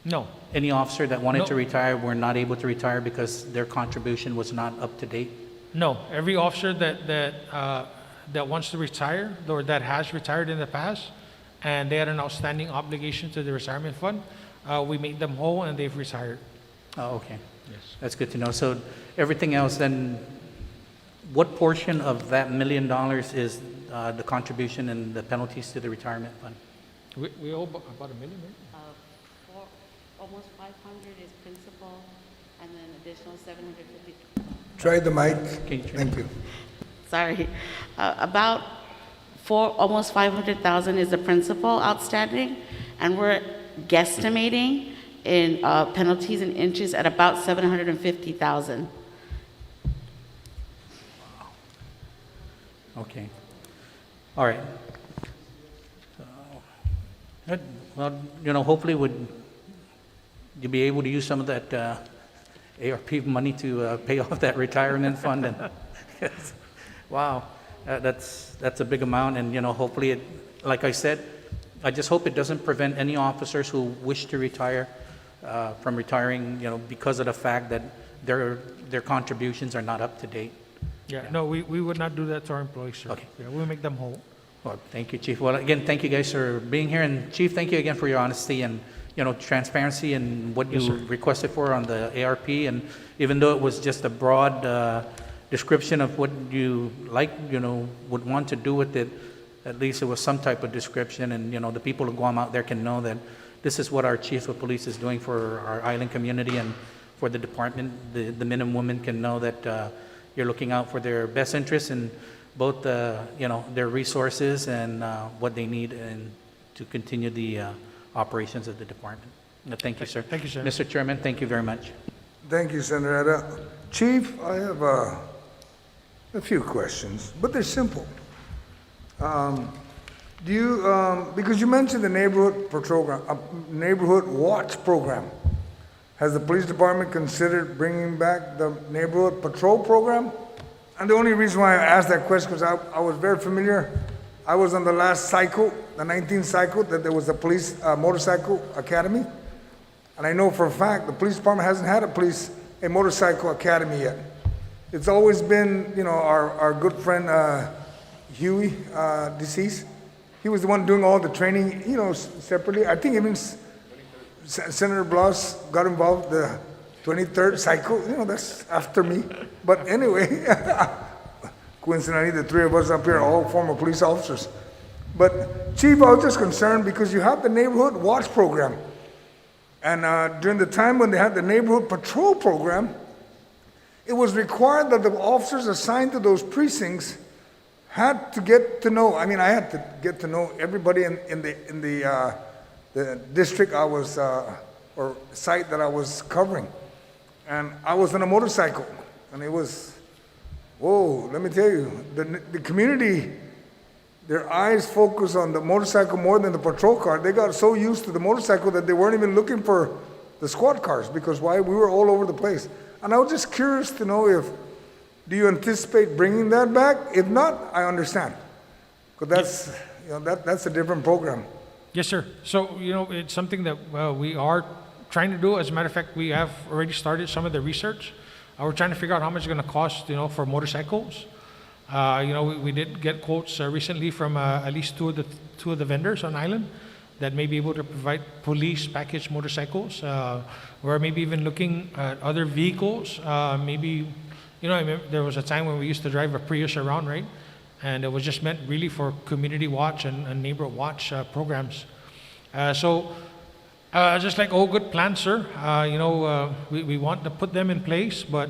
No. Any officer that wanted No. to retire were not able to retire because their contribution was not up to date? No, every officer that wants to retire or that has retired in the past and they had an outstanding obligation to the retirement fund, we made them whole and they've retired. Oh, okay. Yes. That's good to know. So everything else then, what portion of that $1 million is the contribution and the penalties to the retirement fund? We owe about $1 million, right? Almost 500 is principal, and then additional 750. Try the mic. Can you try? Thank you. Sorry, about almost 500,000 is the principal outstanding, and we're guesstimating in penalties and interest at about 750,000. Okay. All right. So, good. Well, hopefully you'll be able to use some of that ARP money to pay off that retirement fund. And wow, that's a big amount. And hopefully, like I said, I just hope it doesn't prevent any officers who wish to retire from retiring. Because of the fact that their contributions are not up to date. Yeah, no, we would not do that to our employees, sir. Okay. Yeah, we'll make them whole. Well, thank you, Chief. Well, again, thank you guys for being here. And Chief, thank you again for your honesty and transparency and what you requested for on the ARP. And even though it was just a broad description of what you would want to do with it, at least it was some type of description. And, the people of Guam out there can know that this is what our Chief of Police is doing for our island community and for the department. The men and women can know that you're looking out for their best interests and both, their resources and what they need and to continue the operations of the department. Thank you, sir. Thank you, sir. Mr. Chairman, thank you very much. Thank you, Senator Eda. Chief, I have a few questions, but they're simple. Because you mentioned the neighborhood neighborhood watch program. Has the police department considered bringing back the neighborhood patrol program? And the only reason why I asked that question is I was very familiar. I was on the last cycle, the 19th cycle, that there was a police motorcycle academy. And I know for a fact the police department hasn't had a motorcycle academy yet. It's always been, our good friend Huey, deceased. He was the one doing all the training, separately. I think even Senator Blas got involved the 23rd cycle. That's after me. But anyway, coincidentally, the three of us up here are all former police officers. But Chief, I was just concerned because you have the neighborhood watch program. And during the time when they had the neighborhood patrol program, it was required that the officers assigned to those precincts had to get to know, I had to get to know everybody in the district I was, or site that I was covering. And I was on a motorcycle, and it was, whoa, let me tell you, the community, their eyes focused on the motorcycle more than the patrol car. They got so used to the motorcycle that they weren't even looking for the squad cars, because why? We were all over the place. And I was just curious to know do you anticipate bringing that back? If not, I understand, because that's a different program. Yes, sir. So, it's something that we are trying to do. As a matter of fact, we have already started some of the research. We're trying to figure out how much it's going to cost, for motorcycles. We did get quotes recently from at least two of the vendors on island that may be able to provide police package motorcycles. We're maybe even looking at other vehicles. Maybe, I remember there was a time when we used to drive a Prius around, right? And it was just meant really for community watch and neighbor watch programs. Just like all good plans, sir, we want to put them in place, but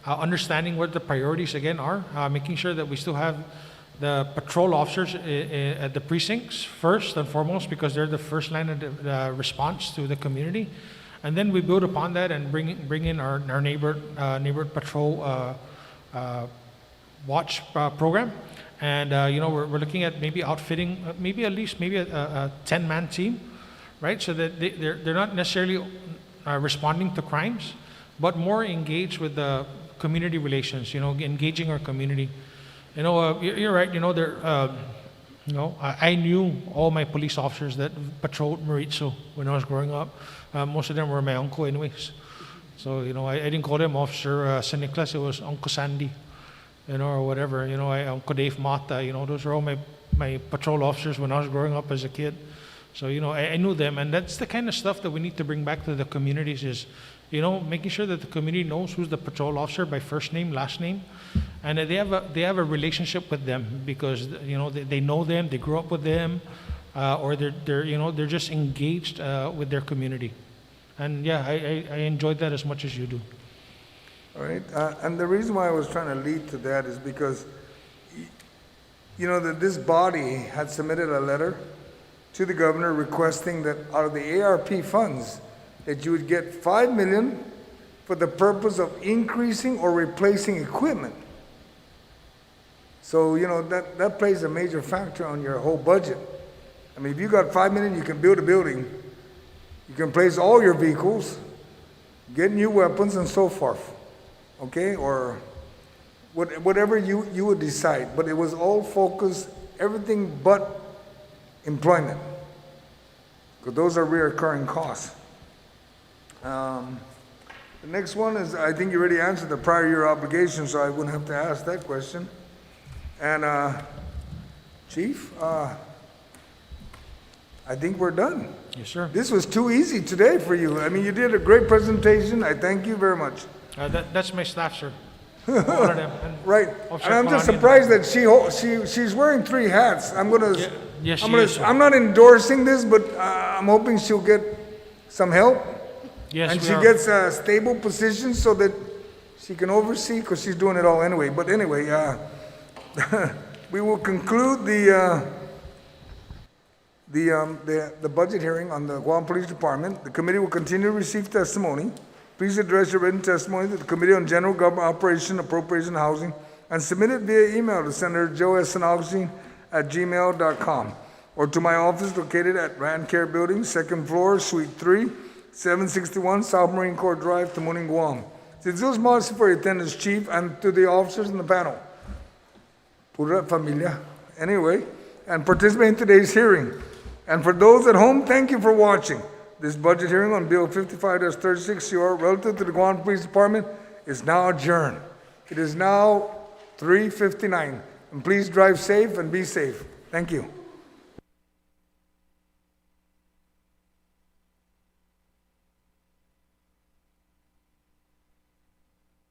understanding what the priorities again are, making sure that we still have the patrol officers at the precincts first and foremost, because they're the first line of the response to the community, and then we build upon that and bring in our neighborhood patrol watch program, and we're looking at maybe outfitting maybe at least a 10-man team, right? So that they're not necessarily responding to crimes, but more engaged with the community relations, engaging our community. You're right, I knew all my police officers that patrolled Mauricio when I was growing up. Most of them were my uncle anyways. So, I didn't call them Officer San Nicolas, it was Uncle Sandy, or whatever. Uncle Dave Mata, those were all my patrol officers when I was growing up as a kid. So, I knew them, and that's the kind of stuff that we need to bring back to the communities is, making sure that the community knows who's the patrol officer by first name, last name, and that they have a relationship with them because, they know them, they grew up with them, or they're just engaged with their community. And yeah, I enjoyed that as much as you do. All right, and the reason why I was trying to lead to that is because, that this body had submitted a letter to the governor requesting that out of the ARP funds, that you would get $5 million for the purpose of increasing or replacing equipment. So, that plays a major factor on your whole budget. I mean, if you got $5 million, you can build a building, you can place all your vehicles, get new weapons and so forth, okay? Or whatever you would decide, but it was all focused, everything but employment, because those are recurring costs. The next one is, I think you already answered the prior year obligation, so I wouldn't have to ask that question. And Chief, I think we're done. Yes, sir. This was too easy today for you. I mean, you did a great presentation. I thank you very much. That's my staff, sir. All of them. And Right. Officer And I'm just Guåhan. surprised that she's wearing 3 hats. Yes, she is, sir. I'm not endorsing this, but I'm hoping she'll get some help. Yes, And we she are. gets a stable position so that she can oversee, because she's doing it all anyway. But anyway, we will conclude the budget hearing on the Guam Police Department. The committee will continue to receive testimony. Please address your written testimony to the Committee on General Government Operation, Appropriation, and Housing, and submit it via email to Senator Joe S. Agustin at gmail.com, or to my office located at Rand Care Building, 2nd floor, Suite 3, 761 South Marine Corps Drive, Tamuning, Guam. Since much for your attendance, Chief, and to the officers in the panel. Pura familia. Anyway, and participate in today's hearing. And for those at home, thank you for watching. This budget hearing on Bill 55-36 CR relative to the Guam Police Department is now adjourned. It is now 3:59. And please drive safe and be safe. Thank you.